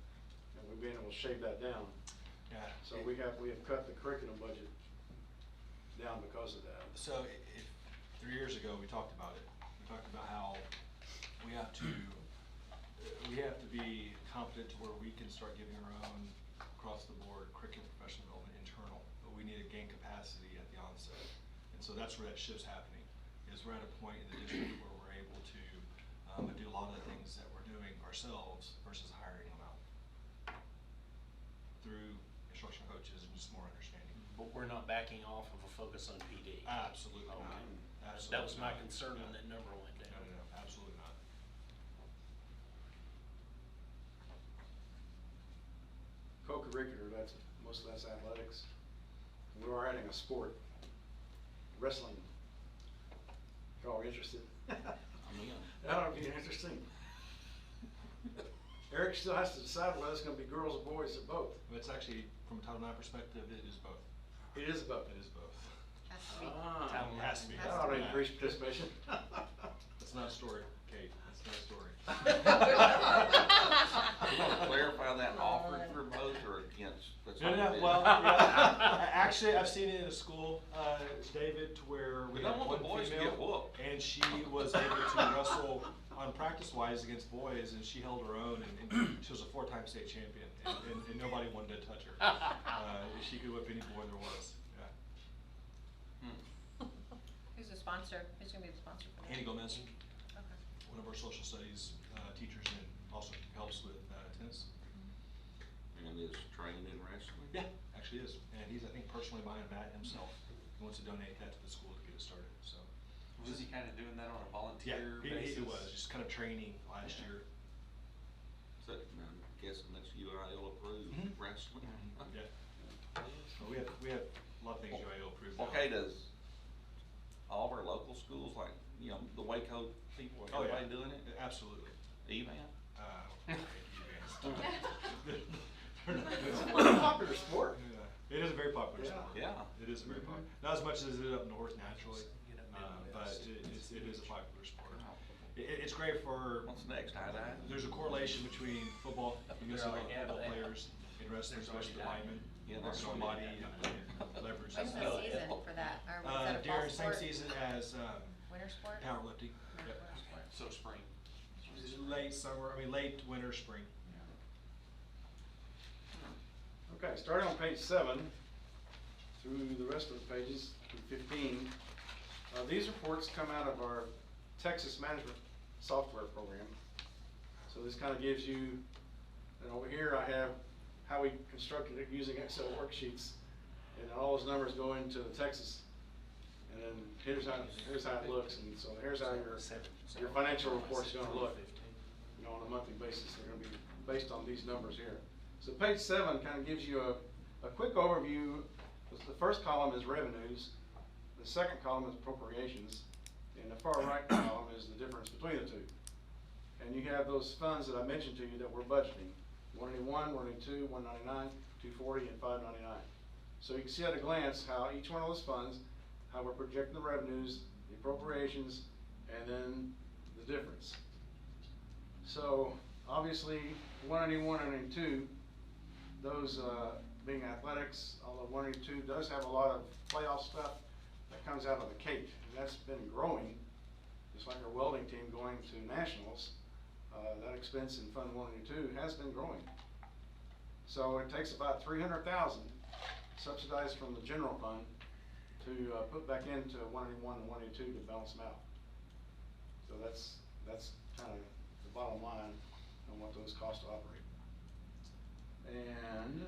and we've been able to shave that down.
Yeah.
So we have cut the curriculum budget down because of that.
So 3 years ago, we talked about it. We talked about how we have to be competent to where we can start giving our own across the board curriculum professional development internal, but we need to gain capacity at the onset. And so that's where that shift's happening, is we're at a point in the district where we're able to do a lot of the things that we're doing ourselves versus hiring them out through instructional coaches and just more understanding.
But we're not backing off of a focus on PD.
Absolutely
Okay.
not. Absolutely
That was my
not.
concern when
No.
that number went down.
No, absolutely not.
Co-curricular, most of that's athletics. We are adding a sport, wrestling. If y'all are interested. That'll be interesting. Eric still has to decide whether it's gonna be girls or boys or both.
It's actually, from a Title IX perspective, it is both.
It is both.
It is both.
Has to be.
Title
It has to be.
That ought to increase participation.
That's not a story, Kate, that's not a story.
You wanna clarify that offer for both or against? That's
No,
what
no,
it is.
well, yeah, actually, I've seen it in a school, David, to where we
We don't
had
want the
one
boys to
female,
get whooped.
and she was able to wrestle on practice-wise against boys, and she held her own, and she was a 4-time state champion, and nobody wanted to touch her. She could whip any boy there was, yeah.
Who's the sponsor? Who's gonna be the sponsor for that?
Andy Gomez,
Okay.
one of our social studies teachers, and also helps with tennis.
And is trained in wrestling?
Yeah, actually is, and he's, I think, personally buying a mat himself. He wants to donate that to the school to get it started, so.
Was he kinda doing that on a
Yeah,
volunteer basis?
he was, just kind of training last
Yeah.
year.
So, I'm guessing that's UIL approved
Mhm.
wrestling?
Yeah. So we have a lot of things UIL approved now.
Okay, does all of our local schools, like, the Waco people,
Oh, yeah.
everybody doing it?
Absolutely.
Evan?
It's a pretty popular sport.
Yeah. It is a very popular
Yeah.
sport.
Yeah.
It is a very popular, not as much as it is up north naturally, but it is a popular sport. It's great for,
What's next, tie-dye?
there's a correlation between football, you can see a lot of
They already
football
have that.
players in wrestling,
There's already
especially the
that.
linemen,
Yeah,
working
that's
on
what
body
it
and leverage.
When's the season for that? Or was that a fall
During same
sport?
season as
Winter sport?
powerlifting.
Winter
Yep.
sport.
So spring.
Late summer, late winter, spring.
Okay, starting on page 7, through the rest of the pages, through 15. These reports come out of our Texas Management Software Program. So this kind of gives you, and over here I have how we constructed it using Excel worksheets. And all those numbers go into the Texas. And then here's how it looks. And so here's how your financial report's gonna look. On a monthly basis, they're gonna be based on these numbers here. So page 7 kind of gives you a quick overview. The first column is revenues, the second column is appropriations, and the far right column is the difference between the two. And you have those funds that I mentioned to you that we're budgeting, 181, 182, 199, 240, and 599. So you can see at a glance how each one of those funds, how we're projecting the revenues, the appropriations, and then the difference. So obviously, 181 and 182, those being athletics, although 182 does have a lot of playoff stuff that comes out of the Cape, and that's been growing, just like our welding team going to nationals. That expense in Fund 182 has been growing. So it takes about $300,000 subsidized from the general fund to put back into 181 and 182 to balance them out. So that's kind of the bottom line on what those costs operate. And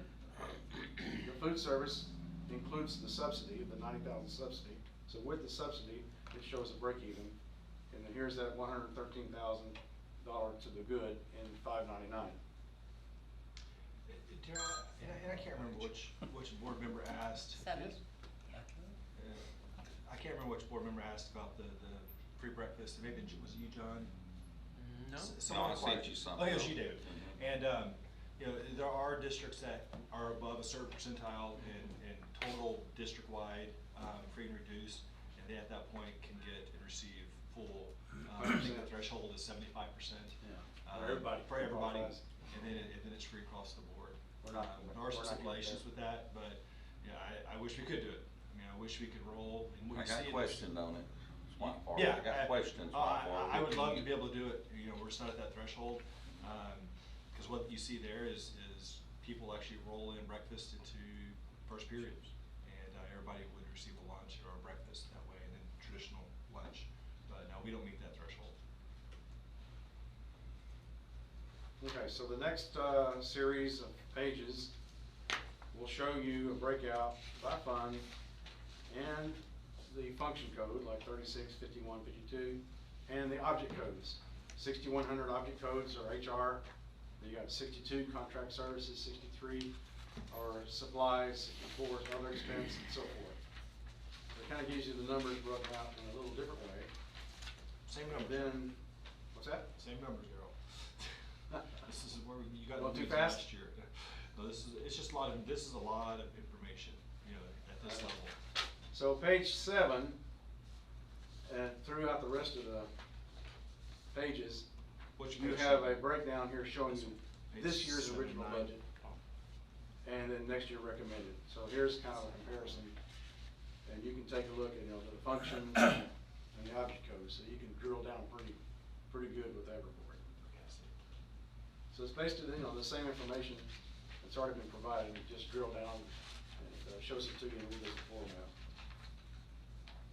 the food service includes the subsidy, the $90,000 subsidy. So with the subsidy, it shows a break even. And then here's that $113,000 to the good in $599.
I can't remember which board member asked.
7.
I can't remember which board member asked about the free breakfast. Maybe was it you, John?
No.
Someone
No, I sent
inquired.
you something
Oh, it was
else.
you, David.
Mhm.
And, you know, there are districts that are above a certain percentile in total district-wide, free and reduced, and they at that point can get and receive full, I think the
100%.
threshold is 75%.
Yeah. For everybody.
For everybody,
Qualifies.
and then it's free across the board.
We're not-
There are some
we're not gonna
stipulations
do
with that, but, yeah, I wish we could do it. I mean, I wish we could roll. And we
I
see
got
it as-
questions on it. That's why for
Yeah.
I got questions.
I would love to be able to do it, you know, we're just not at that threshold. Cause what you see there is people actually roll in breakfast into first period. And, everybody would receive a lunch or a breakfast that way, and then traditional lunch. But no, we don't meet that threshold.
Okay, so the next, series of pages will show you a breakout by fund and the function code, like 36, 51, 52, and the object codes. 6100 object codes are HR, then you got 62 contract services, 63 are supplies, 64 is other expense, and so forth. So it kind of gives you the numbers broken out in a little different way.
Same
And
numbers.
then, what's that?
Same numbers, Darryl. This is where you got
Going
the
too
news
fast?
last year. No, it's just a lot of information, you know, at this
Okay.
level.
So page 7, and throughout the rest of the pages,
Which
you
page
have
seven?
a breakdown here showing
This
you
one, page
this year's
7,
original
9.
budget, and then next year recommended. So here's kind of a comparison, and you can take a look at, you know, the functions and the object codes, so you can drill down pretty good with that report. So it's basically, you know, the same information that's already been provided, it just drill down and shows it to you in a little different format.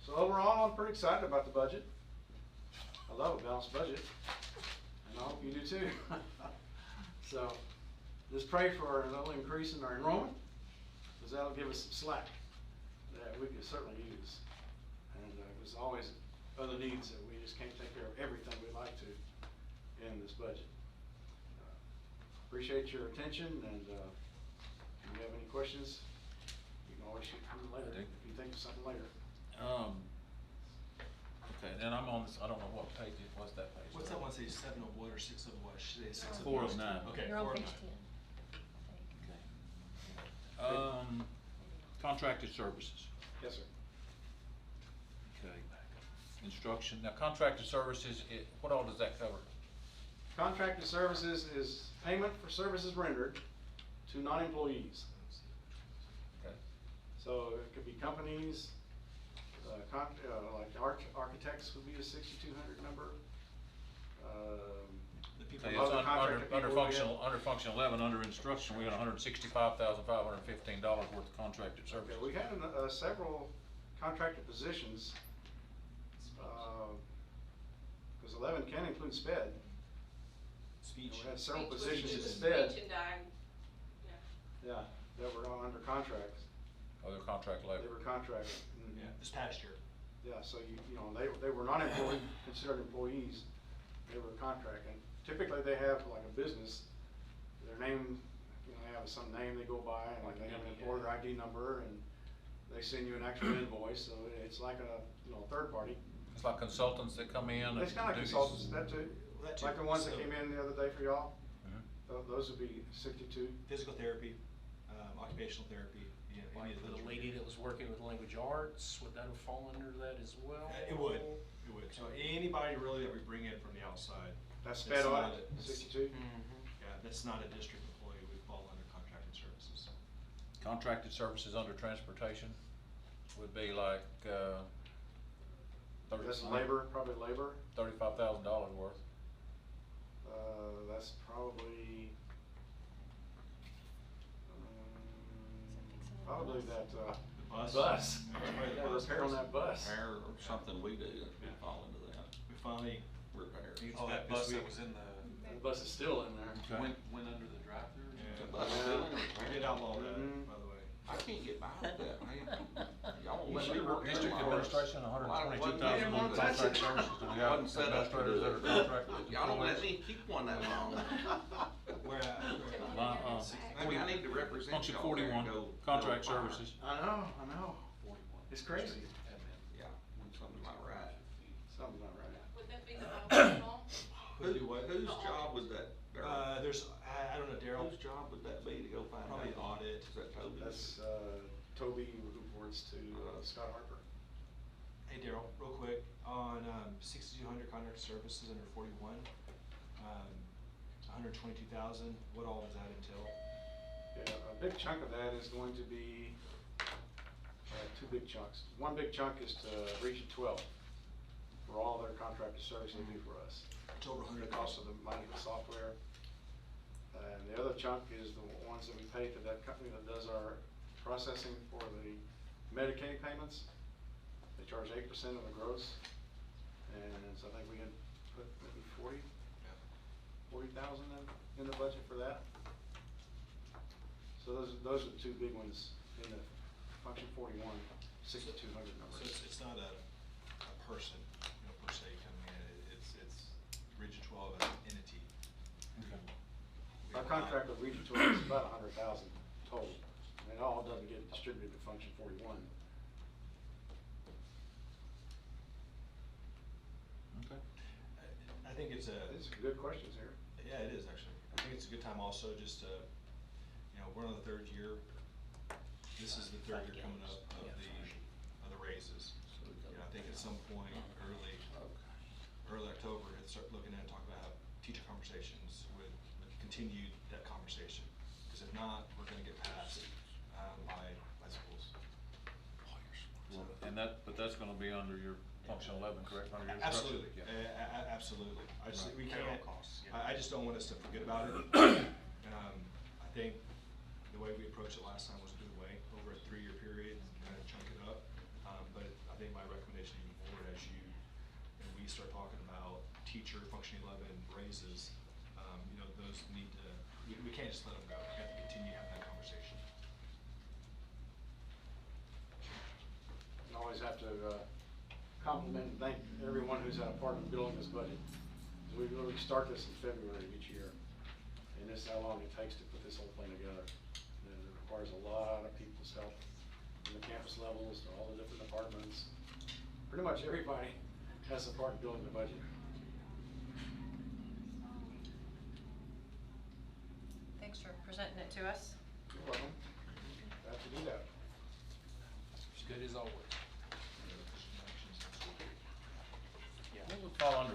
So overall, I'm pretty excited about the budget. I love a balanced budget, and I hope you do too. So, just pray for a little increase in our enrollment, because that'll give us some slack that we could certainly use. And there's always other needs that we just can't take care of everything we'd like to in this budget. Appreciate your attention, and if you have any questions, you can always shoot me later,
I do.
if you think of something later.
Okay, then I'm on this, I don't know what page it was, that page.
What's that one say, 7 of what or 6 of what? Should they say 6 of
4
what?
of 9.
Okay,
You're on
4 of
page
9.
10, I think.
Contracted services.
Yes, sir.
Okay. Instruction, now contracted services, what all does that cover?
Contracted services is payment for services rendered to non-employees.
Okay.
So it could be companies, like architects would be a 6,200 number.
The people
Okay,
Other
it's
contracted
under
people we have.
under function 11, under instruction, we got $165,515 worth of contracted
Okay,
services.
we had several contracted positions, because 11 can include sped.
speech.
We had several
Speech was
positions in
just
sped,
speech and diag, yeah.
yeah, that were under contracts.
Other contract labor.
They were contracted.
Yeah, this past year.
Yeah, so you know, they were not employed, considered employees, they were contracting. Typically, they have like a business, their name, you know, they have some name they go by, and like they have an employer ID number, and they send you an actual invoice, so it's like a, you know, third party.
It's like consultants that come in and
It's kinda like
do these-
consultants, that too.
Well, that too.
Like the ones that
So-
came in the other day for y'all,
Mhm.
those would be 62.
Physical therapy, occupational therapy, you know, any
Like
of those.
the lady that was working with language arts, would that have fallen under that as well?
It would. So anybody really that we bring in from the outside.
That's
that's
sped
not
on,
a-
62.
Mhm.
Yeah, that's not a district employee, we fall under contracted services.
Contracted services under transportation would be like,
That's labor, probably labor.
$35,000 worth.
That's probably, probably that,
The bus.
bus.
That's probably the
Yeah,
bus.
repair on that bus.
Repair or something we do, we
Yeah.
fall into that,
We finally,
repair.
It's
Oh,
that
this
bus that
week.
was in the,
The bus is still in there.
Okay.
went under the drive-through.
Yeah.
The bus still in
we
repair.
did outlaw that,
Mhm.
by the way.
I can't get by with that, man. Y'all won't
You
let
see
me work
District
in my hours.
administration,
Well, I
$122,000
didn't
worth
wanna
of
touch
contract
it.
services. Do we
I
have
wasn't set up to
administrators
do
that are
it.
contracted?
Y'all don't let
employees?
me keep one that long.
Where at?
I mean, I need to represent
Function
y'all there and
41,
go.
contract
go far.
services.
I know.
41.
It's crazy.
Yeah, something's not right.
Something's not right.
Would that be the volleyball?
Who do what?
Whose job was that, Darryl?
I don't know, Daryl.
Whose job would that be to go find out?
Probably audit.
Is that Toby's?
That's, Toby, who reports to, Scott Harper.
Hey Daryl, real quick, on 6200 contract services under 41, 122,000, what all does that entail?
Yeah, a big chunk of that is going to be, two big chunks. One big chunk is to Region 12, for all their contracted service they do for us.
It's over
The
100,000.
cost of the management software. And the other chunk is the ones that we pay to that company that does our processing for the Medicaid payments. They charge 8% of the gross. And so I think we had put maybe 40,000 in the budget for that. So those are the two big ones in the function 41, 6,200 numbers.
So it's not a person, per se coming in, it's Region 12 as an entity.
Our contract with Region 12 is about 100,000 total, and it all doesn't get distributed to function 41.
Okay.
I think it's
These are good questions here.
yeah, it is actually. I think it's a good time also just to, we're on the third year. This is the third year coming up of the raises. I think at some point early October, we'll start looking at and talk about teacher conversations with continued that conversation. Because if not, we're gonna get passed by schools.
And but that's gonna be under your function 11, correct? Under your
Absolutely,
structure? Yeah.
absolutely. I just,
Right.
we
Payroll
can't,
costs, yeah.
I just don't want us to forget about it. I think the way we approached it last time was a good way, over a 3-year period, kind of chunk it up. But I think my recommendation moving forward, as we start talking about teacher function 11 raises, those need to, we can't just let them go. We have to continue having that conversation.
And always have to compliment and thank everyone who's had a part in building this budget. We literally start this in February of each year, and this is how long it takes to put this whole thing together. And it requires a lot of people's help from the campus levels to all the different departments. Pretty much everybody has a part in building the budget.
Thanks for presenting it to us.
You're welcome. Glad to do that.
As good as always.
Yeah.
What would fall under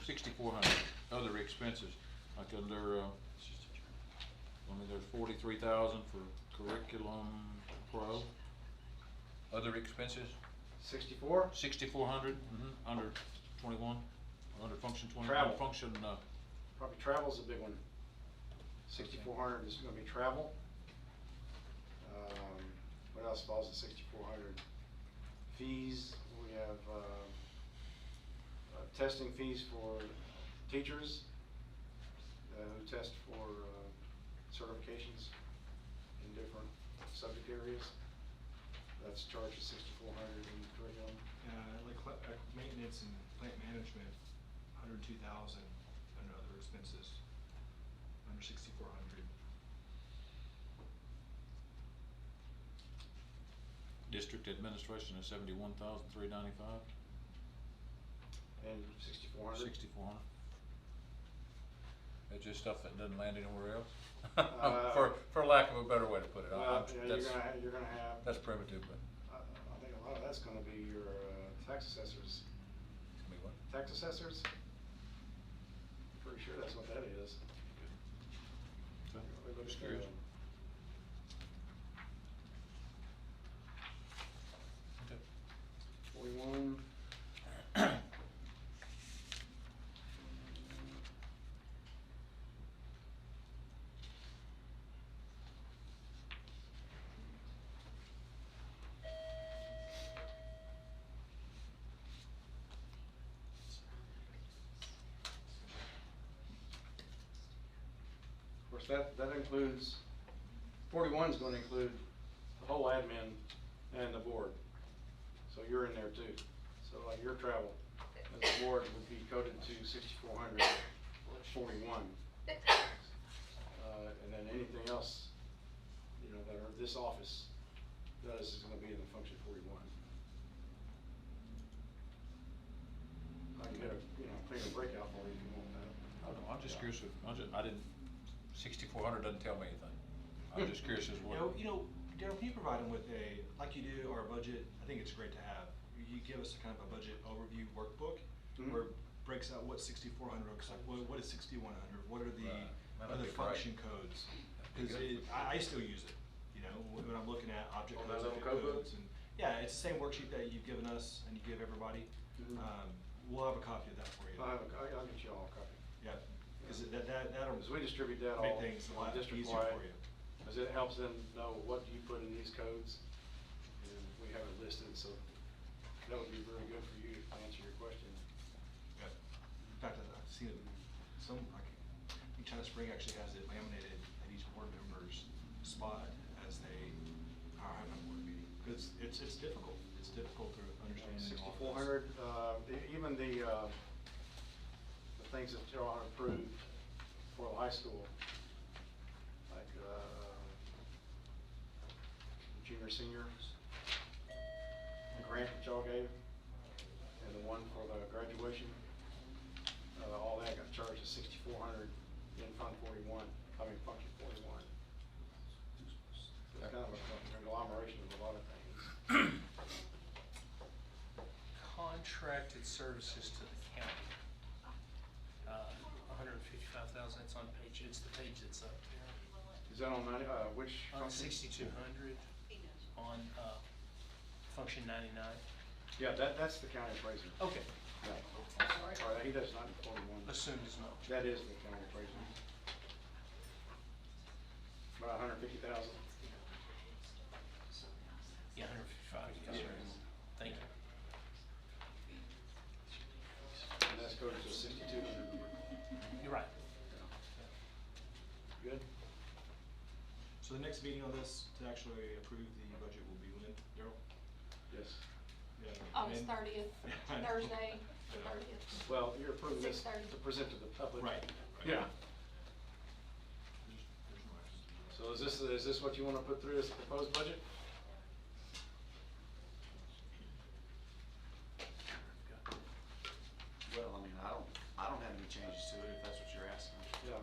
6,400 other expenses, like under, there's 43,000 for curriculum pro, other expenses,
64?
6,400, under 21, under function 21,
Travel.
function,
Probably travel's a big one. 6,400 is gonna be travel. What else falls at 6,400? Fees, we have, testing fees for teachers, who test for, certifications in different subject areas. That's charged at 6,400 in curriculum.
Maintenance and plant management, 102,000 under other expenses, under 6,400.
district administration is 71,395,
And 6,400?
6,400. That's just stuff that doesn't land anywhere else? For lack of a better way to put it.
Well, yeah, you're gonna have.
That's primitive, but.
I think a lot of that's gonna be your, tax assessors.
Me what?
Tax assessors? Pretty sure that's what that is.
Okay.
We look
Just
at,
curious. Okay.
41. Of course, that includes, 41 is gonna include the whole admin and the board. So you're in there too. So like your travel as a board would be coded to 6,400, 41. And then anything else, you know, that this office does is gonna be in the function 41. I can get a, you know, clean breakout for you if you want that.
I don't know, I'm just curious, I didn't, 6,400 doesn't tell me anything. I'm just curious as what.
Daryl, can you provide them with like you do our budget? I think it's great to have. You give us a kind of a budget overview workbook where it breaks out what 6,400 looks like. What is 6,100? What are the
Right.
what are the
That'd be great.
function codes?
That'd be
Because
good.
I still use it. You know, when I'm looking at object
On
codes,
that little
object
code book?
codes, and yeah, it's the same worksheet that you've given us and you give everybody. We'll have a copy of that for you.
I'll get you all a copy.
Yeah, because that'll
Because we distribute that
make
all
things a lot easier
district-wide.
for you.
Because it helps them know what do you put in these codes, and we have it listed, so that would be very good for you to answer your question.
Yeah. In fact, I've seen it, I think China Spring actually has it laminated at each board member's spot as they are having a board meeting. Because it's difficult. It's difficult to understand. in the office.
6,400, even the things that are approved for the high school, like junior, senior, the grant that y'all gave, and the one for the graduation, all that got charged at 6,400 in Fund 41, Function 41. It's kind of a conglomeration of a lot of things.
Contracted services to the county. 155,000, it's on page, it's the page that's up there.
Is that on which
On
function?
6,200, on, function 99.
Yeah, that's the county appraiser.
Okay,
Yeah.
sorry.
All right, he does not in 41.
Assumed as much.
That is the county appraiser. About 150,000.
Yeah, 155, yes, sir. Thank you.
And that's going to 6,200 number.
You're right.
Good?
So the next meeting on this to actually approve the budget will be when, Daryl?
Yes.
Yeah.
August
And-
30th, Thursday, the 30th.
Well, you're approving this
6:30.
to present to the public.
Right.
Yeah.
There's no action to do.
So is this what you want to put through as the proposed budget?
Well, I mean, I don't have any changes to it, if that's what you're asking.
Yeah.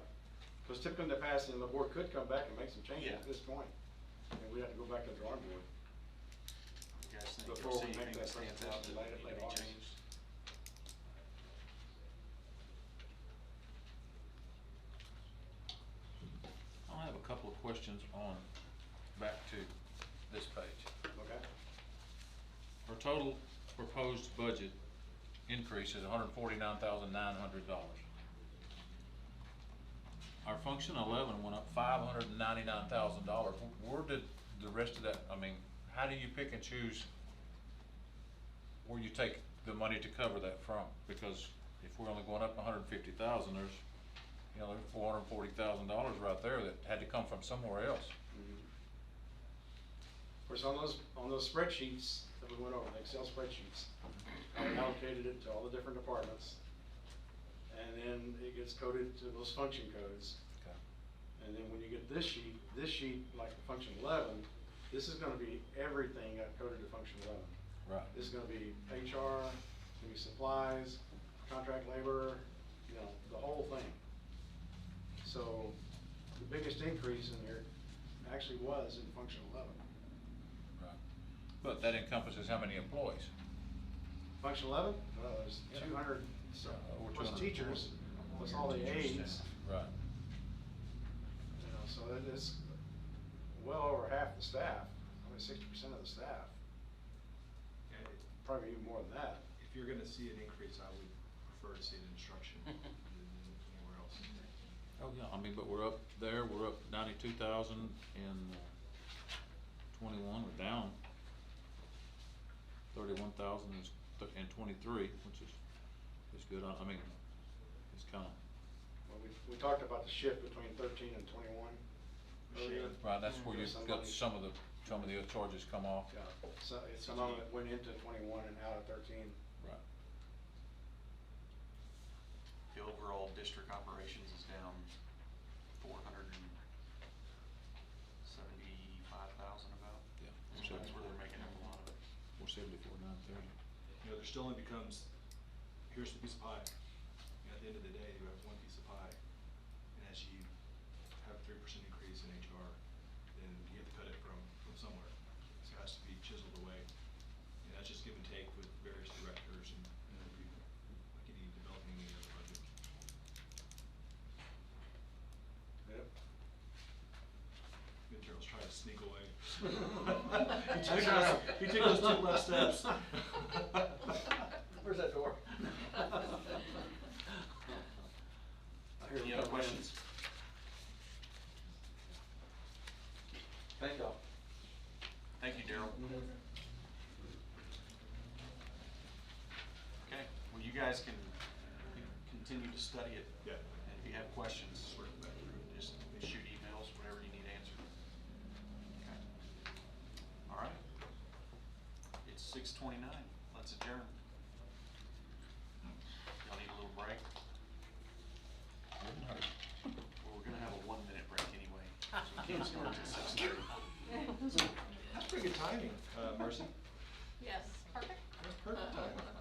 Because typically in the past, and the board could come back and make some changes
Yeah.
at this point. And we'd have to go back to the drawing board.
You guys think,
Before
see
we make
anything
that
that stands out that
presentation
need to
later
be
on.
changed?
I have a couple of questions on, back to this page.
Okay?
Our total proposed budget increase is $149,900. Our function 11 went up $599,000. Where did the rest of that, I mean, how do you pick and choose where you take the money to cover that from? Because if we're only going up 150,000, there's, you know, $440,000 right there that had to come from somewhere else.
Of course, on those spreadsheets that we went over, the Excel spreadsheets, I allocated it to all the different departments. And then it gets coded to those function codes.
Okay.
And then when you get this sheet, like the function 11, this is gonna be everything got coded to function 11.
Right.
This is gonna be HR, it's gonna be supplies, contract labor, you know, the whole thing. So the biggest increase in here actually was in function 11.
Right. But that encompasses how many employees?
Function 11, there's
Yeah.
200, so,
Over
plus
200
teachers, plus all the
Teachers,
aides.
Right.
You know, so it is well over half the staff, probably 60% of the staff,
Yeah,
probably even more than that.
if you're gonna see an increase, I would prefer to see it in instruction than anywhere else.
Oh, yeah, I mean, but we're up there, we're up 92,000 in 21, we're down 31,000 in 23, which is good. I mean, it's kind of,
Well, we talked about the shift between 13 and 21 earlier.
right, that's where you
Some
got
money-
some of the charges come off.
Yeah, so some of it went into 21 and out of 13.
Right.
The overall district operations is down 400 and
$274,930.
You know, there still only becomes, here's the piece of pie. And at the end of the day, you have one piece of pie. And as you have a 3% increase in HR, then you have to cut it from somewhere. So it has to be chiseled away. And that's just give and take with various directors and other people, like any developing any other budget.
Yep.
Good Daryl's trying to sneak away. He took those 2 left steps.
Where's that door? I hear
Any
him
other
coming in.
questions?
Thank y'all.
Thank you, Daryl. Okay, well, you guys can continue to study it.
Yeah.
And if you have questions, just shoot emails, whatever you need answered. Okay. All right. It's 6:29. Let's adjourn. Y'all need a little break?
Wouldn't hurt.
Well, we're gonna have a 1-minute break anyway. So we can't start until 6:30.
That's pretty good timing, Mercy.
Yes, perfect.
That's perfect timing.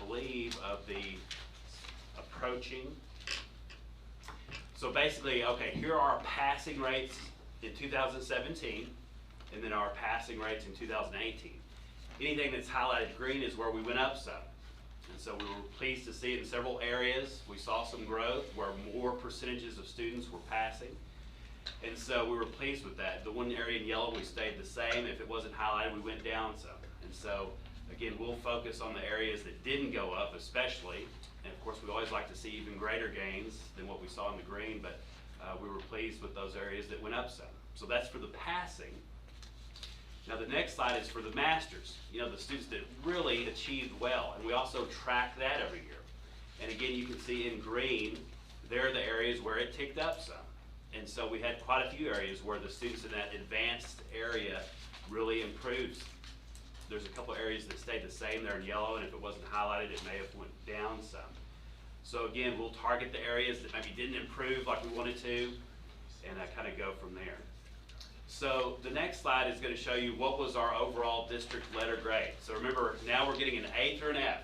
believe, of the approaching. So basically, okay, here are our passing rates in 2017, and then our passing rates in 2018. Anything that's highlighted green is where we went up some. And so we were pleased to see in several areas, we saw some growth where more percentages of students were passing. And so we were pleased with that. The one area in yellow, we stayed the same. If it wasn't highlighted, we went down some. And so, again, we'll focus on the areas that didn't go up especially. And of course, we always like to see even greater gains than what we saw in the green, but we were pleased with those areas that went up some. So that's for the passing. Now the next slide is for the masters, the students that really achieved well, and we also track that every year. And again, you can see in green, there are the areas where it ticked up some. And so we had quite a few areas where the students in that advanced area really improved. There's a couple areas that stayed the same, they're in yellow, and if it wasn't highlighted, it may have went down some. So again, we'll target the areas that maybe didn't improve like we wanted to, and kind of go from there. So the next slide is going to show you what was our overall district letter grade. So remember, now we're getting an A through an F.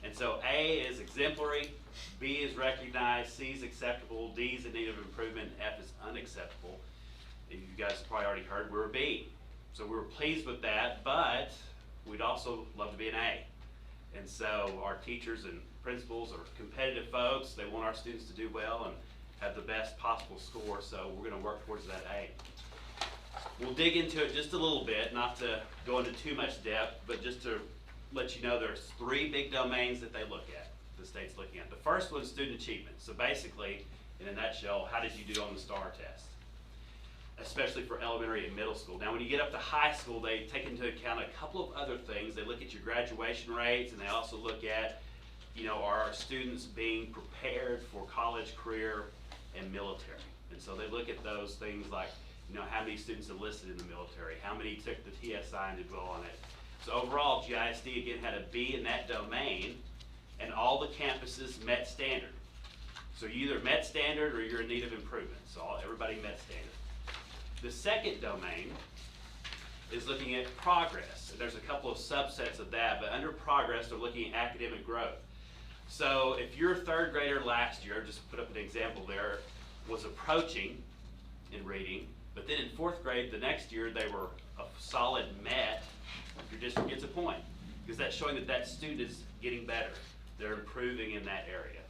And so A is exemplary, B is recognized, C is acceptable, D is in need of improvement, and F is unacceptable. And you guys have probably already heard we're a B. So we were pleased with that, but we'd also love to be an A. And so our teachers and principals are competitive folks. They want our students to do well and have the best possible score, so we're going to work towards that A. We'll dig into it just a little bit, not to go into too much depth, but just to let you know there's 3 big domains that they look at, the state's looking at. The first one is student achievement. So basically, in a nutshell, how did you do on the STAR test? Especially for elementary and middle school. Now when you get up to high school, they take into account a couple of other things. They look at your graduation rates, and they also look at, are our students being prepared for college, career, and military. And so they look at those things like, how many students enlisted in the military, how many took the TSI and did well on it. So overall, GISD again had a B in that domain, and all the campuses met standard. So you either met standard or you're in need of improvement. So everybody met standard. The second domain is looking at progress. And there's a couple of subsets of that, but under progress, they're looking at academic growth. So if your 3rd grader last year, just put up an example there, was approaching in reading, but then in 4th grade the next year they were a solid met, your district gets a point, because that's showing that that student is getting better. They're improving in that area.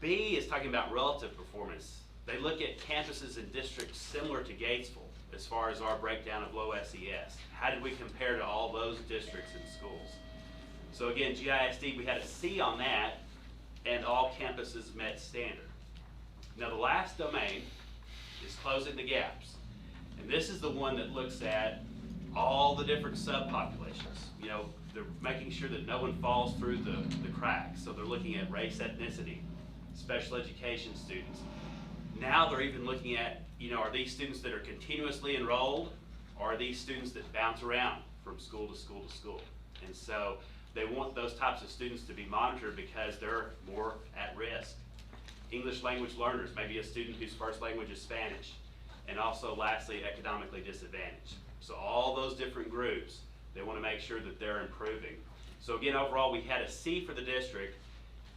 B is talking about relative performance. They look at campuses and districts similar to Gatesville as far as our breakdown of low SES. How did we compare to all those districts and schools? So again, GISD, we had a C on that, and all campuses met standard. Now the last domain is closing the gaps. And this is the one that looks at all the different subpopulations. They're making sure that no one falls through the cracks. So they're looking at race, ethnicity, special education students. Now they're even looking at, are these students that are continuously enrolled, or are these students that bounce around from school to school to school? And so they want those types of students to be monitored because they're more at risk. English language learners, maybe a student whose first language is Spanish, and also lastly, economically disadvantaged. So all those different groups, they want to make sure that they're improving. So again, overall, we had a C for the district.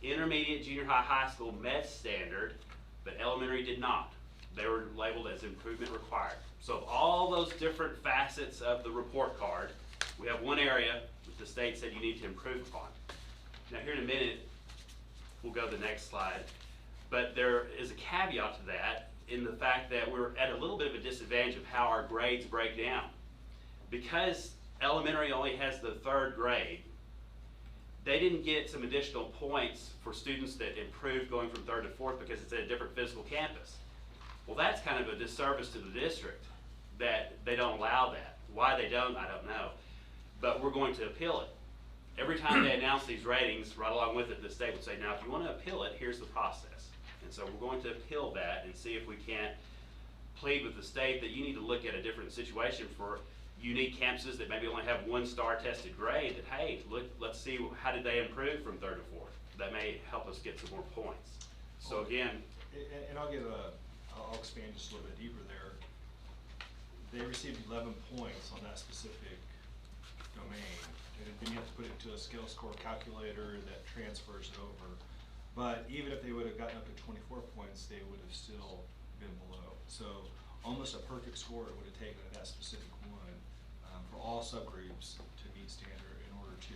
Intermediate, junior high, high school met standard, but elementary did not. They were labeled as improvement required. So of all those different facets of the report card, we have one area that the state said you need to improve upon. Now here in a minute, we'll go to the next slide. But there is a caveat to that in the fact that we're at a little bit of a disadvantage of how our grades break down. Because elementary only has the 3rd grade, they didn't get some additional points for students that improved going from 3rd to 4th because it's at a different physical campus. Well, that's kind of a disservice to the district that they don't allow that. Why they don't, I don't know. But we're going to appeal it. Every time they announce these ratings, right along with it, the state would say, now if you want to appeal it, here's the process. And so we're going to appeal that and see if we can't plead with the state that you need to look at a different situation for unique campuses that maybe only have 1 STAR tested grade, that hey, look, let's see how did they improve from 3rd to 4th. That may help us get some more points. So again,
and I'll expand just a little bit deeper there. They received 11 points on that specific domain. It had then you have to put it into a scale score calculator that transfers it over. But even if they would have gotten up to 24 points, they would have still been below. So almost a perfect score it would have taken at that specific one for all subgroups to meet standard in order to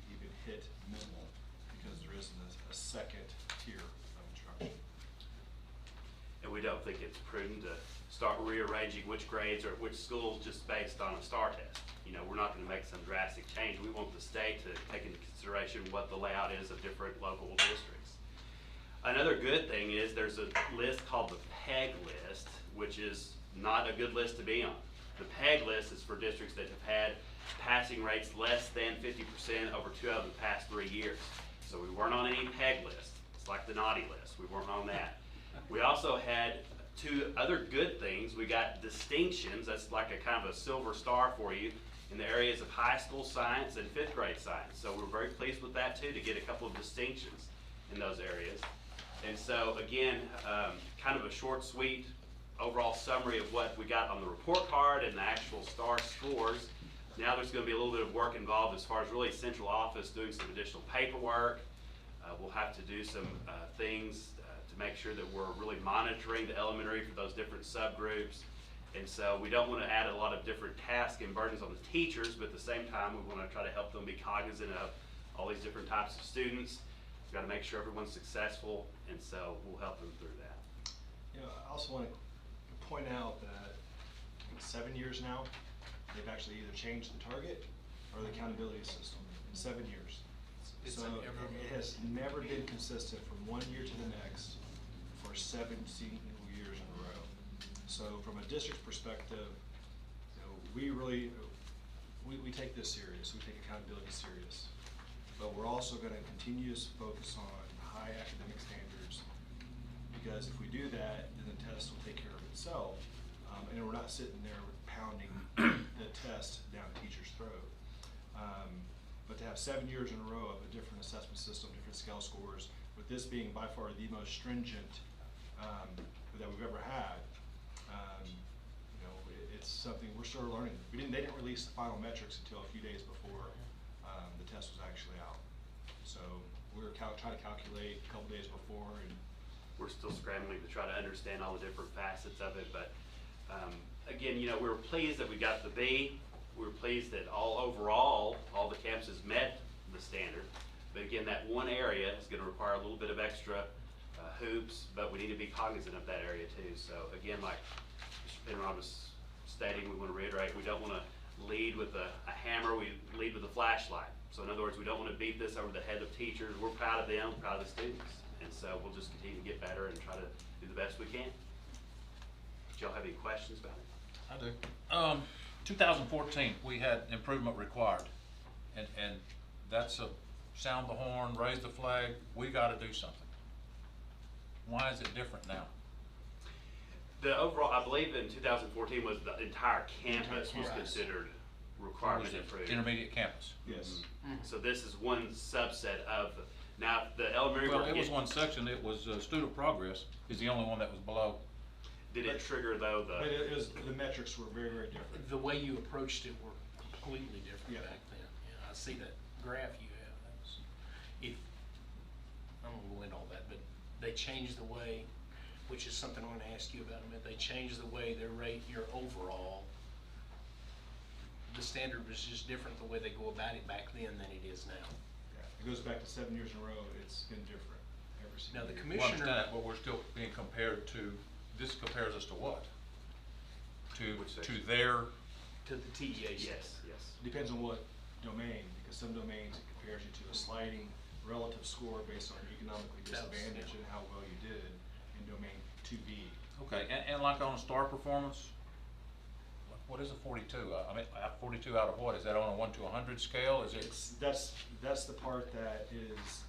even hit minimal, because there isn't a second tier of instruction.
And we don't think it's prudent to start rearranging which grades or which schools just based on a STAR test. You know, we're not gonna make some drastic change. We want the state to take into consideration what the layout is of different local districts. Another good thing is there's a list called the PEG list, which is not a good list to be on. The PEG list is for districts that have had passing rates less than 50% over 2 out of the past 3 years. So we weren't on any PEG list. It's like the naughty list. We weren't on that. We also had 2 other good things. We got distinctions. That's like a kind of a silver star for you in the areas of high school science and 5th grade science. So we're very pleased with that too, to get a couple of distinctions in those areas. And so again, kind of a short, sweet overall summary of what we got on the report card and the actual STAR scores. Now there's going to be a little bit of work involved as far as really central office doing some additional paperwork. We'll have to do some things to make sure that we're really monitoring the elementary for those different subgroups. And so we don't want to add a lot of different tasks and burdens on the teachers, but at the same time we want to try to help them be cognizant of all these different types of students. We've got to make sure everyone's successful, and so we'll help them through that.
You know, I also want to point out that in 7 years now, they've actually either changed the target or the accountability system in 7 years. So it has never been consistent from 1 year to the next for 17 years in a row. So from a district perspective, you know, we really, we take this serious. We take accountability serious. But we're also going to continue to focus on high academic standards, because if we do that, then the test will take care of itself, and we're not sitting there pounding the test down a teacher's throat. But to have 7 years in a row of a different assessment system, different scale scores, with this being by far the most stringent that we've ever had, you know, it's something we're still learning. They didn't release the final metrics until a few days before the test was actually out. So we were trying to calculate a couple days before, and
We're still scrambling to try to understand all the different facets of it, but again, you know, we were pleased that we got the B. We were pleased that overall, all the campuses met the standard. But again, that one area is going to require a little bit of extra hoops, but we need to be cognizant of that area too. So again, like Mr. Penrod was stating, we want to reiterate, we don't want to lead with a hammer, we lead with a flashlight. So in other words, we don't want to beat this over the head of teachers. We're proud of them, proud of the students. And so we'll just continue to get better and try to do the best we can. Do y'all have any questions about it?
I do. 2014, we had improvement required, and that's a sound the horn, raise the flag, we gotta do something. Why is it different now?
The overall, I believe in 2014 was the entire campus was considered requirement improvement.
Intermediate campus.
yes.
So this is one subset of, now the elementary.
Well, it was one section, it was student progress is the only one that was below.
Did it trigger though
But it was, the metrics were very, very different.
The way you approached it were completely different
Yeah.
back then. Yeah, I see that graph you have. That was, I don't want to go into all that, but they changed the way, which is something I'm going to ask you about in a minute. They changed the way they rate your overall. The standard was just different the way they go about it back then than it is now.
Yeah. It goes back to 7 years in a row. It's been different every single
Now, the
year.
Well, I understand
commissioner,
that, but we're still being compared to, this compares us to what?
Which
To
section?
their,
to the TEA.
Yes, yes.
Depends on what domain, because some domains it compares you to a sliding relative score based on your economically
That was-
disadvantaged and how well you did in domain 2B.
okay, and like on a star performance, what is a 42? I mean, 42 out of what? Is that on a 1 to 100 scale? Is it?
That's the part that is,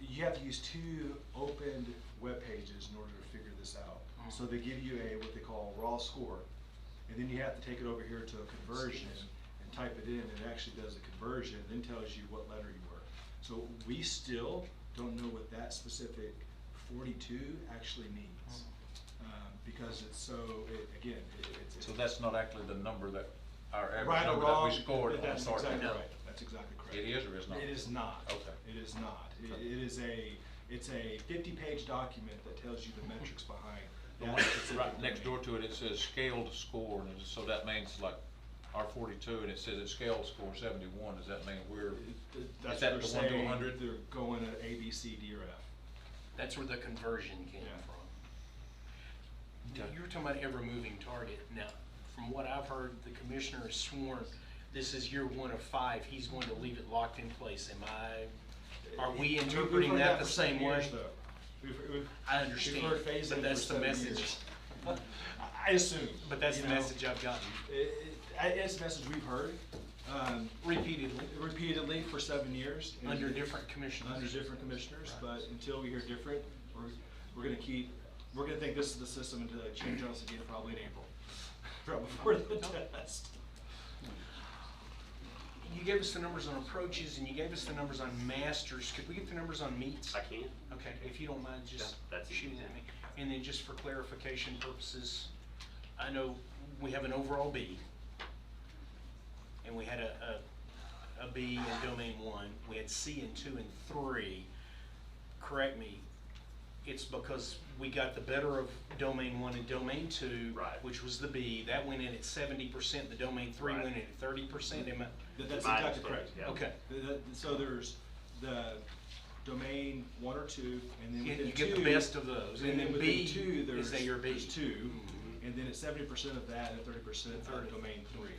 you have to use 2 opened web pages in order to figure this out. So they give you what they call raw score, and then you have to take it over here to a conversion and type it in, and it actually does the conversion, then tells you what letter you were. So we still don't know what that specific 42 actually means, because it's so, it's.
So that's not actually the number that our average
Right or
number that
wrong,
we scored on the
that's
start
exactly
date?
right, that's exactly correct.
It is or is not?
It is not.
Okay.
It is not.
Okay.
It's a 50-page document that tells you the metrics behind
The
that
one
specific
right next
domain.
door to it, it says scaled score, and so that means like our 42, and it says it's scaled score 71. Does that mean we're,
That's
is that
what
the
they're
1 to
saying,
100?
they're going at A, B, C, D, or F.
That's where the conversion came
Yeah.
from.
Okay.
You were talking about ever moving target. Now, from what I've heard, the commissioner has sworn this is year 1 of 5. He's going to leave it locked in place. Are we
We've
interpreting
heard
that the
for
same
7 years,
way?
though.
I understand,
We've heard phase
but
in
that's
for
the
7
message.
years. I assume.
But that's
you
the
know.
message I've gotten
It's a message we've heard.
repeatedly
Repeatedly for 7 years. and-
under different commissioners.
Under different commissioners, but until we hear different, we're gonna think this is the system until they change us again probably in April, right before the test.
You gave us the numbers on approaches and you gave us the numbers on masters. Could we get the numbers on meets?
I can.
Okay, if you don't mind, just
Yeah, that's
shoot
easy.
at me. And then just for clarification purposes, I know we have an overall B. And we had a B in domain 1. We had C in 2 and 3. Correct me, it's because we got the better of domain 1 and domain 2,
Right.
which was the B. That went in at 70%, the domain 3
Right.
went in at 30%.
That's
My
exactly correct.
understanding, yeah.
Okay.
So there's the domain 1 or 2, and then
You
within
you get the
2
best of those. And then
within
B
2,
is that your B.
there's 2,
Mhm.
and then it's 70% of that and 30% of
30.
domain 3.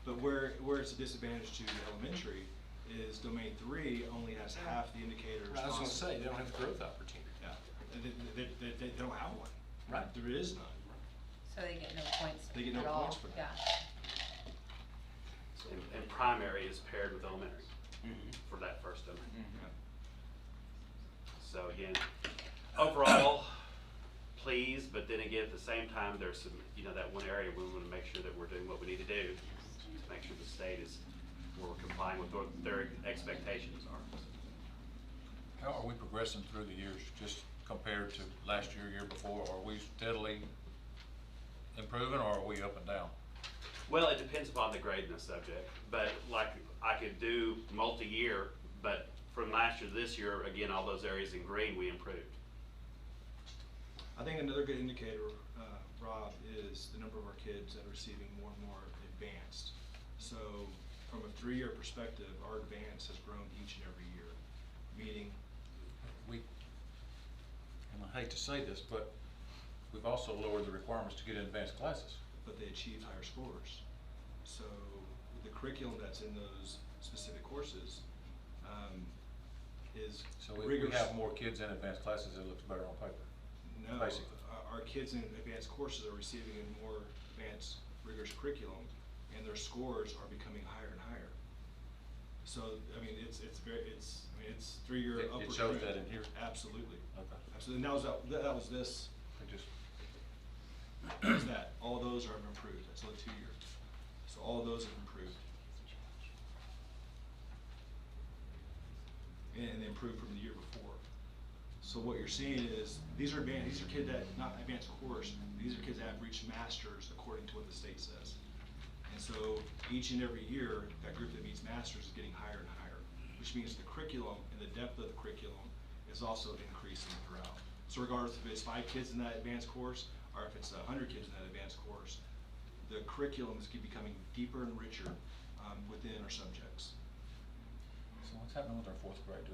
But where it's a disadvantage to the elementary is domain 3 only has half the indicators
I was gonna
possible.
say, they don't have the growth opportunity.
Yeah, they don't have one.
Right.
There is none.
So they get no points
They get no
at all.
points for that.
Yeah.
And primary is paired with elementary
Mm-hmm.
for that first domain.
Yeah.
So again, overall, pleased, but then again, at the same time, there's some, that one area we want to make sure that we're doing what we need to do to make sure the state is, we're complying with what their expectations are.
How are we progressing through the years, just compared to last year, year before? Are we steadily improving, or are we up and down?
Well, it depends upon the grade in the subject, but like, I could do multi-year, but from last year to this year, again, all those areas in green, we improved.
I think another good indicator, Rob, is the number of our kids that are receiving more and more advanced. So from a 3-year perspective, our advance has grown each and every year, meaning
And I hate to say this, but we've also lowered the requirements to get in advanced classes.
but they achieve higher scores. So the curriculum that's in those specific courses is
So if
rigorous.
we have more kids in advanced classes, it looks better on paper.
No,
basically.
our kids in advanced courses are receiving a more advanced rigorous curriculum, and their scores are becoming higher and higher. So, I mean, it's 3-year
It
upward
shows
trend.
that in here?
Absolutely.
Okay.
Absolutely, and that was this,
I just,
that was that, all those are improved, that's only 2 years. So all those have improved. And they improved from the year before. So what you're seeing is, these are kids that, not advanced course, these are kids that have reached masters according to what the state says. And so each and every year, that group that meets masters is getting higher and higher, which means the curriculum and the depth of the curriculum is also increasing throughout. So regardless if it's 5 kids in that advanced course, or if it's 100 kids in that advanced course, the curriculum is becoming deeper and richer within our subjects.
so what's happening with our 4th grade?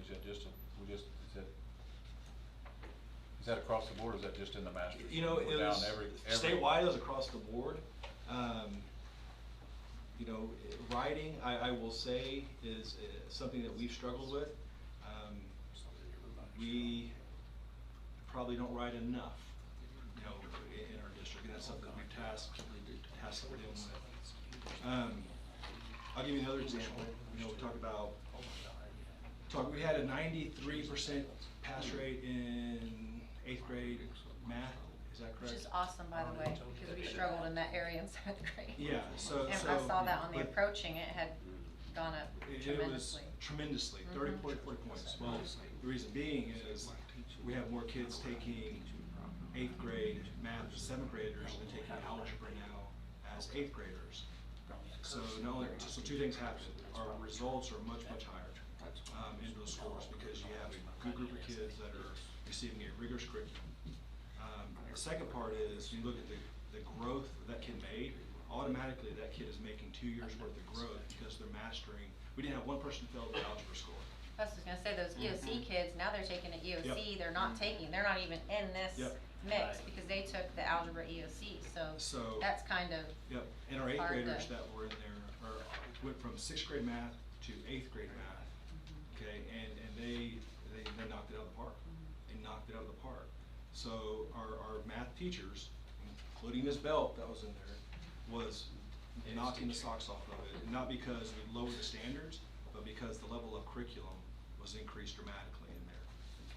Is that across the board, or is that just in the masters?
You know,
We're
it
down
was,
every.
statewide, it was across the board. You know, writing, I will say, is something that we've struggled with. We probably don't write enough, in our district, and that's something that we've tasked them with. I'll give you another example. We we had a 93% pass rate in 8th grade math. Is that correct?
Which is awesome, by the way, because we struggled in that area in 7th grade.
Yeah, so.
And I saw that on the
but
approaching, it had gone up
it was
tremendously.
tremendously,
Mhm.
40 points. Well, the reason being is we have more kids taking 8th grade math as 7th graders than taking algebra now as 8th graders. So not only, so two things happen. Our results are much, much higher in those schools because you have a good group of kids that are receiving a rigorous curriculum. The second part is you look at the growth that kid made, automatically that kid is making 2 years worth of growth because they're mastering. We didn't have one person fail the algebra score.
I was just gonna say, those EOC kids, now they're taking an EOC,
Yep.
they're not taking, they're not even in this
Yep.
mix
Right.
because they took the algebra EOC, so
So-
that's kind of,
Yep, and our eighth
Hard
graders
to-
that were in there went from 6th grade math to 8th grade math, okay, and they knocked it out of the park. They knocked it out of the park. So our math teachers, including Ms. Belt that was in there, was knocking the socks off of it, not because we lowered the standards, but because the level of curriculum was increased dramatically in there.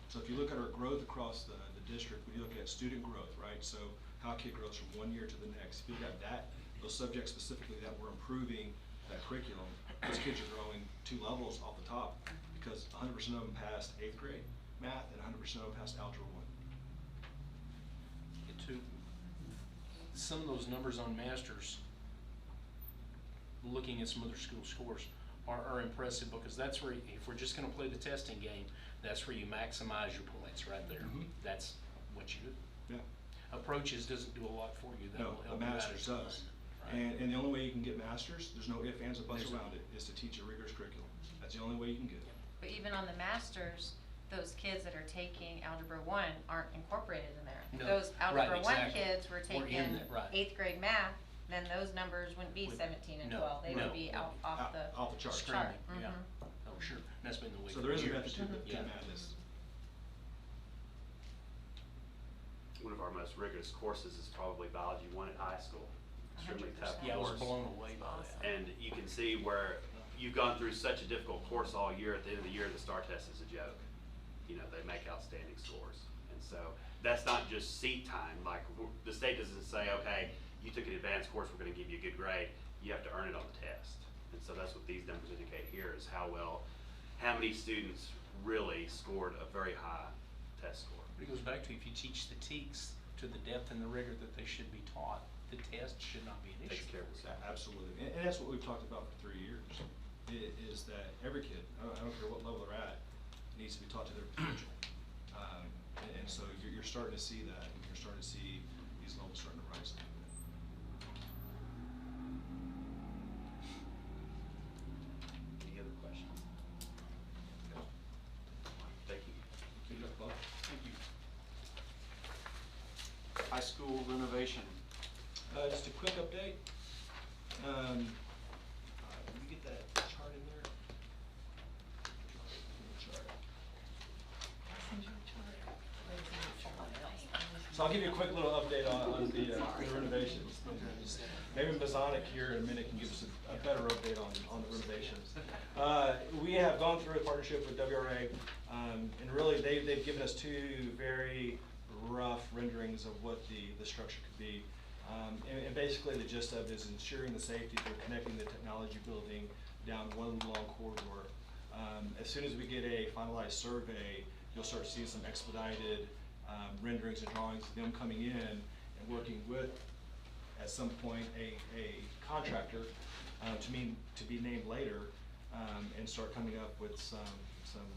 So if you look at our growth across the district, we look at student growth, right? So how a kid grows from 1 year to the next. If you look at that, those subjects specifically that we're improving that curriculum, those kids are growing 2 levels off the top because 100% of them passed 8th grade math and 100% of them passed algebra 1.
Some of those numbers on masters, looking at some other school scores, are impressive because that's where, if we're just gonna play the testing game, that's where you maximize your points right there.
Mhm.
That's what you do.
Yeah.
Approaches doesn't do a lot for you. That
No,
will
the
help you out
masters
a ton,
does.
right?
And the only way you can get masters, there's no ifs, ands, or buts
There's no-
around it, is to teach a rigorous curriculum. That's the only way you can get it.
but even on the masters, those kids that are taking algebra 1 aren't incorporated in there.
No,
Those
right,
algebra 1
exactly.
kids were
We're in
taking
it, right.
8th grade math, then those numbers wouldn't be
Would-
17 and
no,
12, they
no.
would be off the
Off the charts.
Screaming,
chart.
yeah.
Mhm.
Oh, sure. And that's been the way
So
for
there is a
years.
method to the
Yeah.
madness.
One of our most rigorous courses is probably biology 1 at high school. Extremely tough
100%.
Yeah, I was
course.
blown away by that.
And you can see where you've gone through such a difficult course all year, at the end of the year, the STAR test is a joke. You know, they make outstanding scores. And so that's not just seat time, like the state doesn't say, okay, you took an advanced course, we're gonna give you a good grade. You have to earn it on the test. And so that's what these numbers indicate here is how many students really scored a very high test score.
But it goes back to if you teach the TEKS to the depth and the rigor that they should be taught, the test should not be an issue.
Takes care of itself.
Absolutely, and that's what we've talked about for 3 years, is that every kid, I don't care what level they're at, needs to be taught to their potential. And so you're starting to see that, and you're starting to see these levels starting to rise a little bit.
Any other questions? Thank you.
Good job, Bob.
Thank you. High school renovation.
Just a quick update. Let me get that chart in there. Chart. So I'll give you a quick little update on the renovations. Maybe Masonic here in a minute can give us a better update on the renovations. We have gone through a partnership with WRA, and really they've given us 2 very rough renderings of what the structure could be. And basically the gist of it is ensuring the safety through connecting the technology building down one long corridor. As soon as we get a finalized survey, you'll start seeing some expedited renderings and drawings of them coming in and working with, at some point, a contractor to be named later, and start coming up with some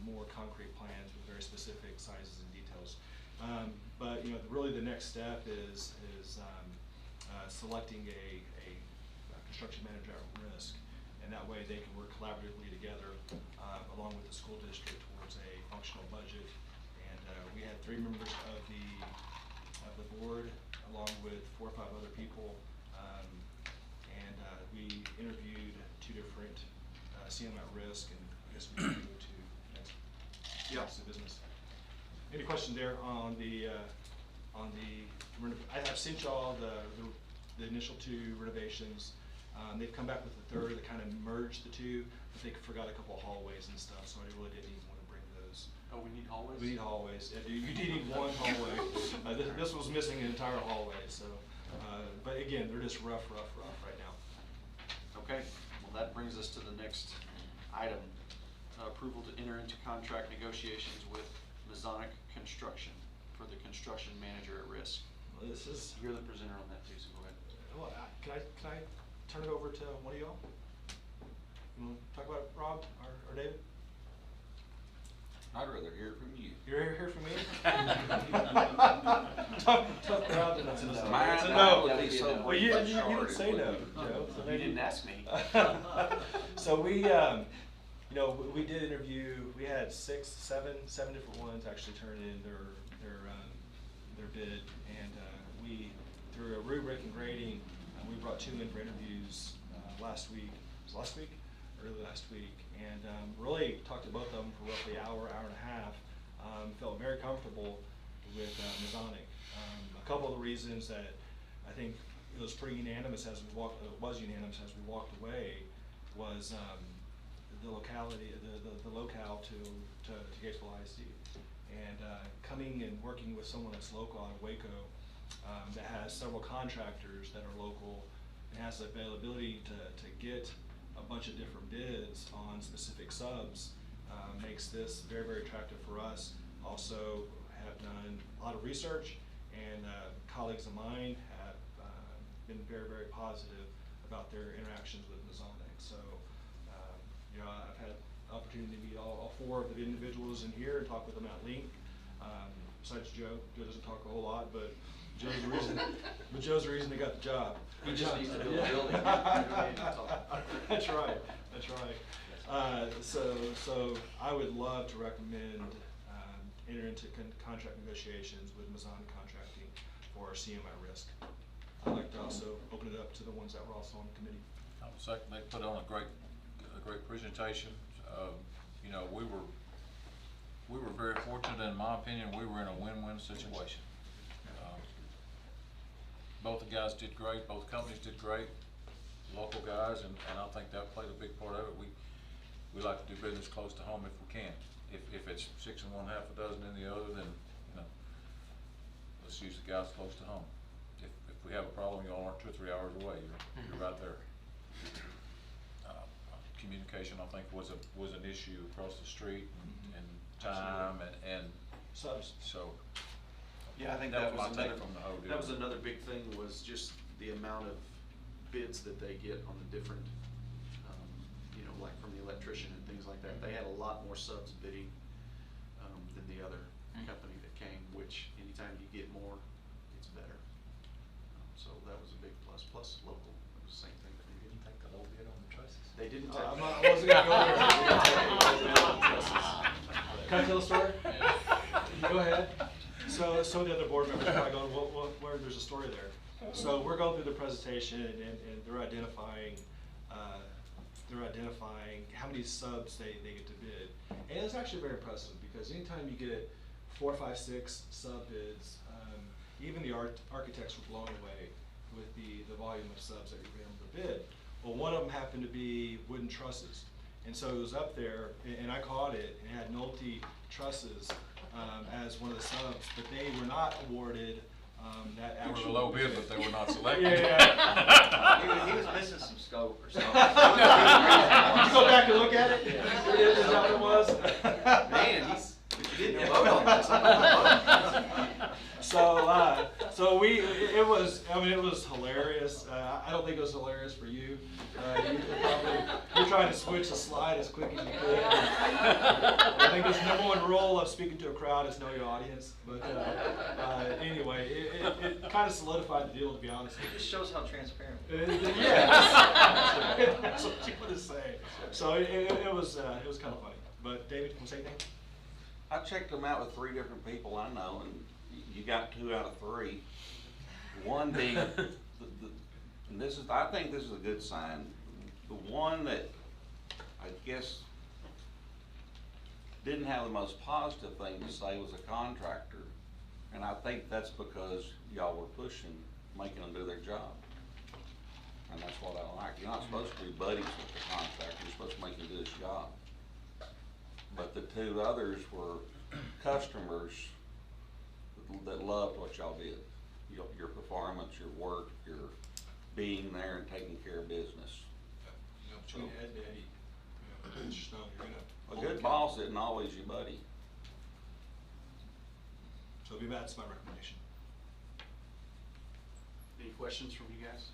more concrete plans with very specific sizes and details. But really the next step is selecting a construction manager at risk, and that way they can work collaboratively together along with the school district towards a functional budget. And we had 3 members of the board along with 4 or 5 other people, and we interviewed 2 different CM at risk, and I guess we can go to next business. Any questions there on the I've sent y'all the initial 2 renovations. They've come back with the 3rd that kind of merged the 2, but they forgot a couple of hallways and stuff, so I really didn't even want to bring those.
Oh, we need hallways?
We need hallways. Yeah, you did need 1 hallway. This was missing an entire hallway, so, but again, they're just rough right now.
Okay, well, that brings us to the next item. Approval to enter into contract negotiations with Masonic Construction for the construction manager at risk.
Well, this is,
You're the presenter on that too, so go ahead.
well, can I turn it over to one of y'all. You wanna talk about it, Rob or David?
I'd rather hear from you.
You're here for me? Tough crowd tonight. So
Mine,
it's a
I
no.
would be so
Well,
brief
you
and short,
didn't
it
say no,
wouldn't be-
Joe. So
You
maybe-
didn't ask me.
So we, we did interview. We had seven different ones actually turn in their bid, and we, through a rubric and grading, we brought 2 in for interviews last week. Was it last week? Early last week, and really talked to both of them for roughly an hour and a half. Felt very comfortable with Masonic. A couple of the reasons that I think it was pretty unanimous as we walked. It was unanimous as we walked away. Was the locality, the locale to Gatesville ISD, and coming and working with someone that's local out of Waco, that has several contractors that are local, and has the availability to get a bunch of different bids on specific subs, makes this very, very attractive for us. Also have done a lot of research, and colleagues of mine have been very, very positive about their interactions with Masonic. So, I've had the opportunity to meet all 4 of the individuals in here and talk with them at length. Besides Joe. Joe doesn't talk a whole lot, but Joe's the reason. But Joe's the reason they got the job.
He just needs to build a
Yeah.
building.
That's right. That's right. So I would love to recommend enter into contract negotiations with Masonic Contracting for CMI risk. I'd like to also open it up to the ones that were also on the committee.
I was second, they put on a great presentation. We were very fortunate, in my opinion. We were in a win-win situation. Both the guys did great, both companies did great, local guys, and I think that played a big part of it. We like to do business close to home if we can. If it's 6 in one, half a dozen in the other, then, let's use the guys close to home. If we have a problem, y'all aren't 2 or 3 hours away, you're right there. Communication, I think, was an issue across the street, and time, and
Subs.
so.
Yeah, I think
That
that
was
was
my take
another,
from the whole deal.
that was another big thing, was just the amount of bids that they get on the different, like from the electrician and things like that. They had a lot more subs bidding, than the other company that came, which anytime you get more, it's better. So that was a big plus, plus local, it was the same thing that they didn't take the low bid on the trusses. They didn't take.
I wasn't gonna go there. Can I tell a story? Go ahead. So some of the other board members are probably going, well, where there's a story there. So we're going through the presentation, and they're identifying how many subs they get to bid. And it's actually very impressive, because anytime you get 4, 5, 6 sub bids, even the architects were blown away with the volume of subs that you're able to bid. Well, one of them happened to be wooden trusses. And so it was up there, and I caught it, and it had Nolte trusses as one of the subs, but they were not awarded that
They were
actual.
a low bid, but they were not selected.
Yeah.
He was missing some scope or something.
Did you go back and look at it? Is that what it was?
Man, you didn't vote on this.
It was hilarious. I don't think it was hilarious for you. You're trying to switch the slide as quick as you could. I think this #1 rule of speaking to a crowd is know your audience. But anyway, it kind of solidified the deal, to be honest.
It just shows how transparent.
Yes. That's what you want to say. So it was kind of funny. But David, can you say anything?
I checked them out with 3 different people I know, and you got 2 out of 3. One being, and I think this is a good sign. The one that I guess didn't have the most positive thing to say was a contractor, and I think that's because y'all were pushing, making them do their job. And that's what I like. You're not supposed to be buddies with the contractor, you're supposed to make him do his job. But the 2 others were customers that loved what y'all did. Your performance, your work, your being there and taking care of business.
Between Ed and Eddie, just know you're
A
gonna.
good boss isn't always your buddy.
So that's my recommendation.
Any questions from you guys?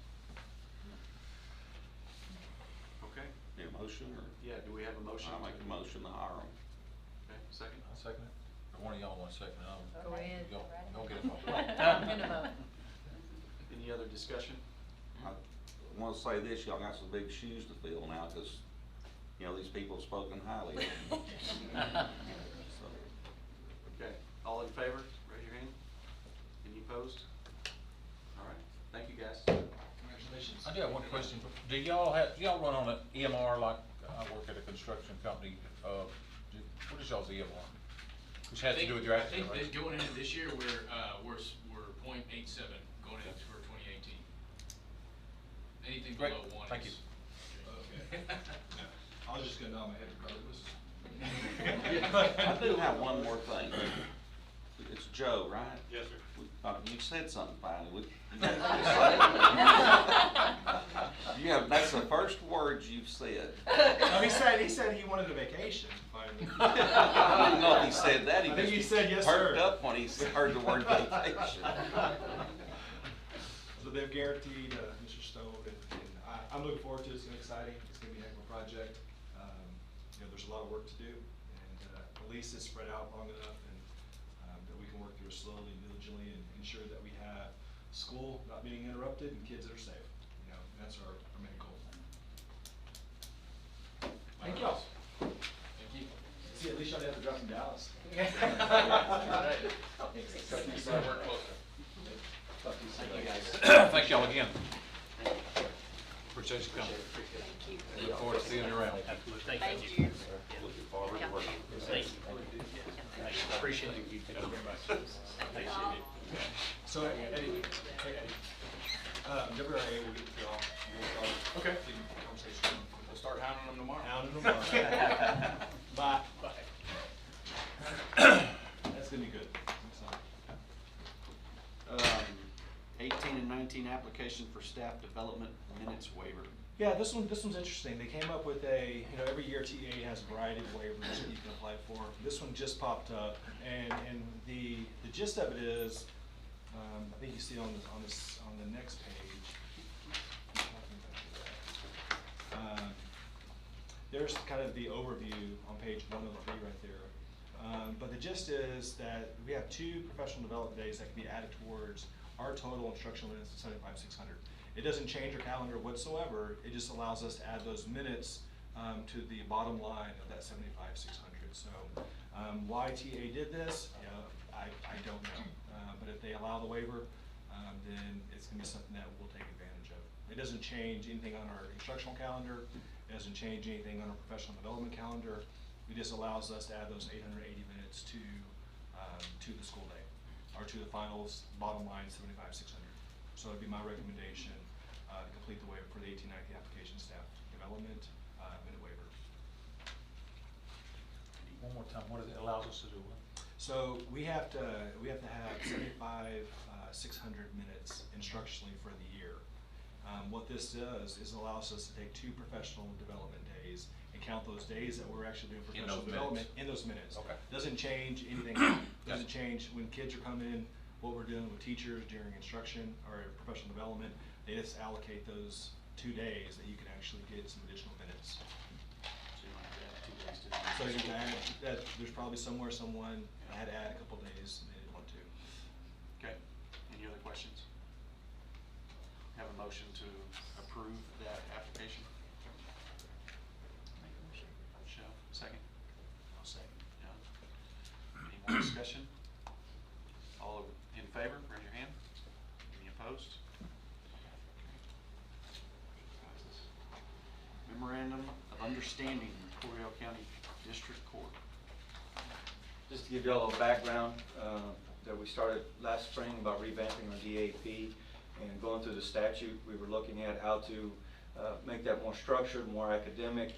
Yeah, do we have a motion?
I'll make a motion to hire them.
Okay, second?
I second it. Or one of y'all want to second it? I'll-
Go ahead.
Go get it.
I'm gonna vote.
Any other discussion?
I want to say this, y'all got some big shoes to fill now, because, you know, these people have spoken highly of them. So,
Okay, all in favor, raise your hand. Any opposed? All right, thank you, guys.
Congratulations.
I do have one question. Do y'all run on an EMR like I work at a construction company? What is y'all's EMR? Which has to do with your accident
I
rates?
think that going into this year, we're .87 going into for 2018. Anything
Great.
below 1
Thank
is.
Okay. I was just gonna nod my head regardless.
I do have one more thing. It's Joe, right?
Yes, sir.
You said something finally. That's the first words you've said.
No, he said he wanted a vacation, finally.
I don't know if he said that.
I think he
just
said yes,
perked
sir.
up when he heard the word vacation.
So they've guaranteed, Mr. Stone, and I'm looking forward to it. It's gonna be exciting. It's gonna be a heck of a project. You know, there's a lot of work to do, and at least it's spread out long enough, and that we can work through it slowly and diligently and ensure that we have school not being interrupted and kids that are safe. You know, and that's our main goal. Thank y'all.
Thank you.
See, at least y'all didn't have to drive from Dallas.
Work closer.
Thank you, guys.
Thank y'all again. Appreciate you coming. Look forward to seeing you around.
Absolutely.
Thank you.
Looking forward to working.
Thank you. Appreciate it. Thank you very much. Appreciate it.
So, Eddie, hey, Eddie. WRA will get to y'all. We'll start
Okay.
the conversation.
We'll start hounding them tomorrow.
Hounding them tomorrow. Bye. That's gonna be good. I'm excited.
18 and 19 application for staff development minutes waiver.
Yeah, this one's interesting. They came up with every year TA has a variety of waivers that you can apply for. This one just popped up, and the gist of it is, I think you see on the next page. There's kind of the overview on page 103 right there. But the gist is that we have 2 professional development days that can be added towards our total instructional minutes of 75,600. It doesn't change our calendar whatsoever. It just allows us to add those minutes to the bottom line of that 75,600. So why TA did this, I don't know. But if they allow the waiver, then it's going to be something that we'll take advantage of. It doesn't change anything on our instructional calendar. It doesn't change anything on our professional development calendar. It just allows us to add those 880 minutes to the school day, or to the finals bottom line 75,600. So it'd be my recommendation to complete the waiver for the 18-19 application staff development minute waiver.
One more time, what it allows us to do?
So we have to have 75,600 minutes instructionally for the year. What this does is allows us to take 2 professional development days and count those days that we're actually doing
In
professional
those
development
minutes.
in those minutes.
Okay.
Doesn't change anything. Doesn't change when kids are coming in, what we're doing with teachers during instruction or professional development. They just allocate those 2 days that you can actually get some additional minutes.
So you might have to add 2 days to the
So you can add that. There's probably somewhere someone had to add a couple days and they didn't want to.
Okay, any other questions? Have a motion to approve that application? Michelle, second?
I'll say.
John? Any more discussion? All in favor, raise your hand. Any opposed? Memorandum of Understanding, Coryell County District Court.
Just to give you all a little background, that we started last spring about revamping our DAP and going through the statute. We were looking at how to make that more structured, more academic,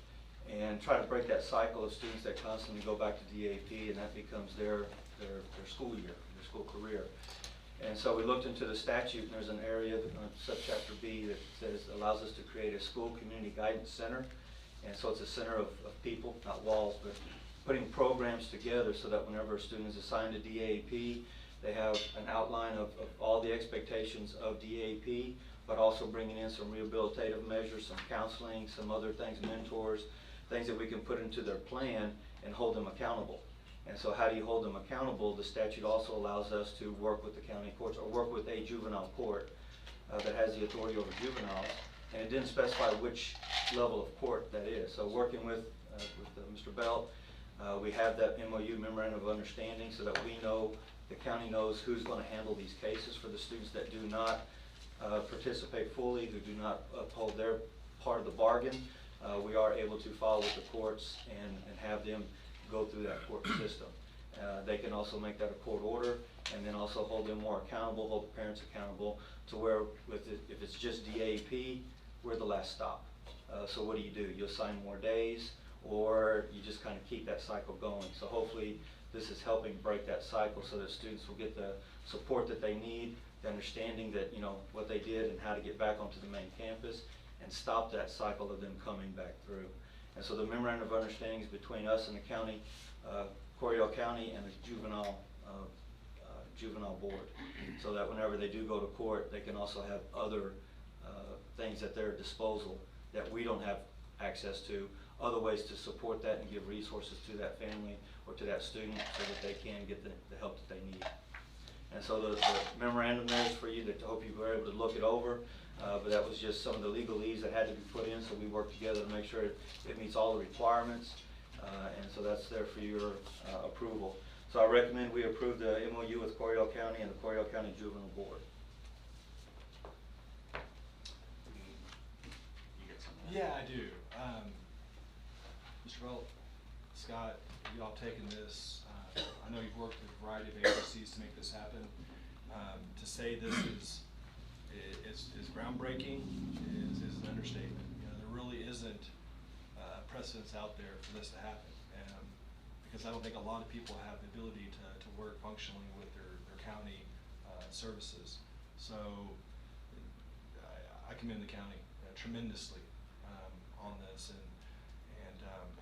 and try to break that cycle of students that constantly go back to DAP, and that becomes their school year, their school career. And so we looked into the statute, and there's an area, subchapter B, that says, allows us to create a school community guidance center. And so it's a center of people, not walls, but putting programs together so that whenever a student is assigned to DAP, they have an outline of all the expectations of DAP, but also bringing in some rehabilitative measures, some counseling, some other things, mentors, things that we can put into their plan and hold them accountable. And so how do you hold them accountable? The statute also allows us to work with the county courts or work with a juvenile court that has the authority over juveniles. And it didn't specify which level of court that is. So working with Mr. Bell, we have that MOU, memorandum of understanding, so that we know, the county knows who's going to handle these cases for the students that do not participate fully, who do not uphold their part of the bargain. We are able to follow with the courts and have them go through that court system. They can also make that a court order, and then also hold them more accountable, hold the parents accountable, to where if it's just DAP, we're the last stop. So what do? You assign more days, or you just kind of keep that cycle going. So hopefully this is helping break that cycle so that students will get the support that they need, the understanding that, you know, what they did and how to get back onto the main campus, and stop that cycle of them coming back through. And so the memorandum of understanding is between us and the county, Coryell County, and the juvenile board, so that whenever they do go to court, they can also have other things at their disposal that we don't have access to, other ways to support that and give resources to that family or to that student so that they can get the help that they need. And so the memorandum there is for you, that I hope you were able to look it over, but that was just some of the legalese that had to be put in, so we worked together to make sure it meets all the requirements, and so that's there for your approval. So I recommend we approve the MOU with Coryell County and the Coryell County Juvenile Board.
You got something?
Yeah, I do. Mr. Bell, Scott, y'all taken this, I know you've worked with a variety of agencies to make this happen. To say this is groundbreaking is an understatement. You know, there really isn't precedence out there for this to happen, because I don't think a lot of people have the ability to work functionally with their county services. So I commend the county tremendously on this, and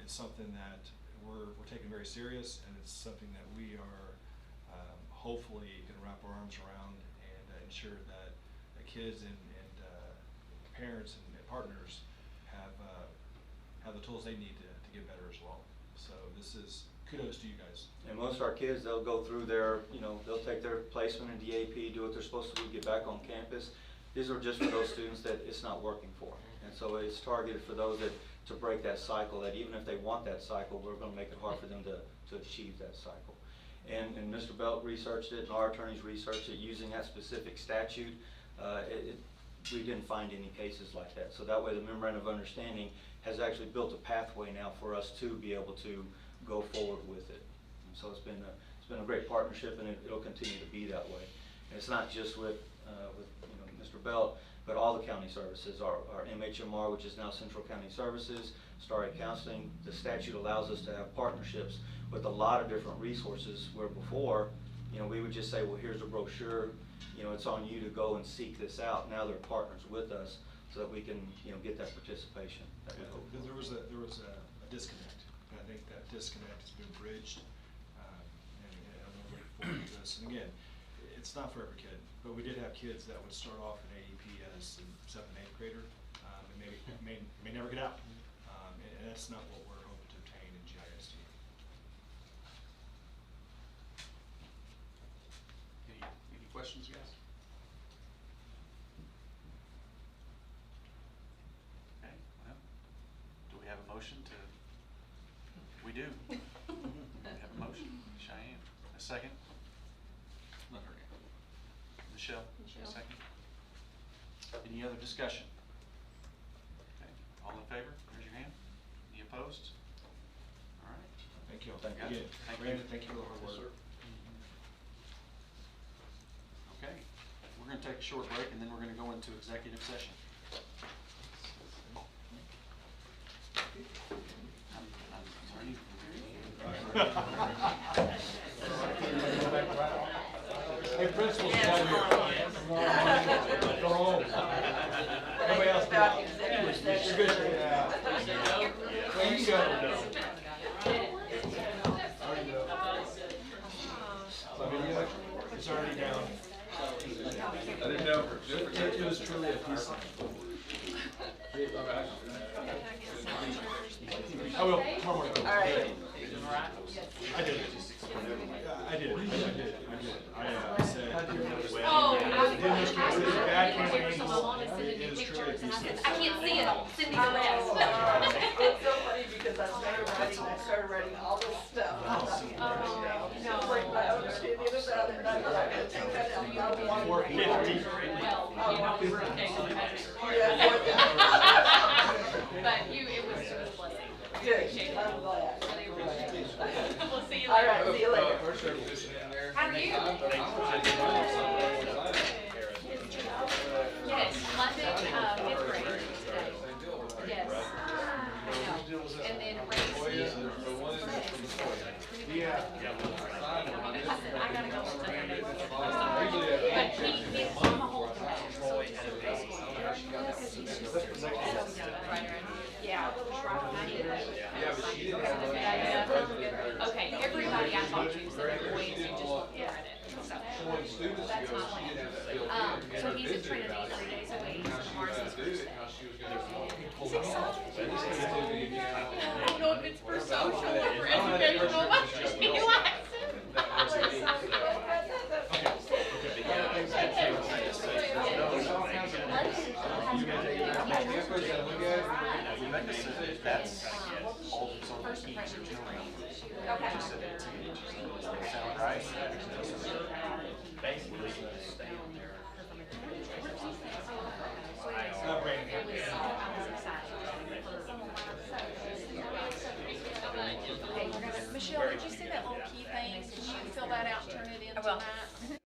it's something that we're taking very serious, and it's something that we are hopefully going to wrap our arms around and ensure that the kids and parents and partners have the tools they need to get better as well. So this is kudos to you guys.
And most of our kids, they'll go through their, you know, they'll take their placement in DAP, do what they're supposed to do, get back on campus. These are just for those students that it's not working for. And so it's targeted for those that, to break that cycle, that even if they want that cycle, we're going to make it hard for them to achieve that cycle. And Mr. Belt researched it, and our attorneys researched it using that specific statute. We didn't find any cases like that. So that way the memorandum of understanding has actually built a pathway now for us to be able to go forward with it. And so it's been a great partnership, and it'll continue to be that way. And it's not just with you know, Mr. Belt, but all the county services, our MHMR, which is now Central County Services, Starry Counseling. The statute allows us to have partnerships with a lot of different resources, where before, you know, we would just say, well, here's a brochure, you know, it's on you to go and seek this out. Now they're partners with us, so that we can, you know, get that participation.
Because there was a disconnect, and I think that disconnect has been bridged, and I'm looking forward to this. And again, it's not for every kid, but we did have kids that would start off in AEP as a 7th and 8th grader, and may never get out, and that's not what we're hoping to obtain in GISD.
Any questions, guys? Okay, well, do we have a motion to? We do. We have a motion. Cheyenne, a second? Not her. Michelle, a second? Any other discussion? Okay, all in favor, raise your hand. Any opposed? All right.
Thank you.
Thank you.
Again,
Thank you.
Brandon, thank you for the hard work.
Okay, we're gonna take a short break, and then we're gonna go into executive session.
Hey, principal's down here. Go home. Everybody else go out. You're good. Yeah. Well, you go.
It's already down.
I didn't know. It was truly a peace sign.
I will, tomorrow morning.
All right.
I did. I did. I said.
Oh, I
Dennis,
asked
this is
her,
bad
I gave her
campaign.
some, I wanted to send
It
you
is truly
pictures, and I said,
peaceful.
I can't see it, send me the rest.
It's so funny because I started writing all this stuff.
No.
Like my own opinion about it, and I thought I could take that out. I don't want to-
450.
Well, you know, we were okay with that. But you, it was a blessing. We appreciate it.
I'm glad.
Really appreciate it. We'll see you
All
later.
right, see you later.
How are you? Yes, London, fifth grade today. Yes. I know. And then Gracie. I said, I gotta go to the but he's on the whole day. So he's yeah. Okay, everybody I talked to said their boys who just looked at it. So that's not planned. So he's at Trinity 3 days a week. So tomorrow's his first day. He's excited. I don't know if it's for social or for educational, but he likes it.
That's all that's on the keys or two.
Okay.
Sound right?
Basically, stay in there.
Michelle, did you see that little key thing? Can you fill that out and turn it in
I will.
tonight?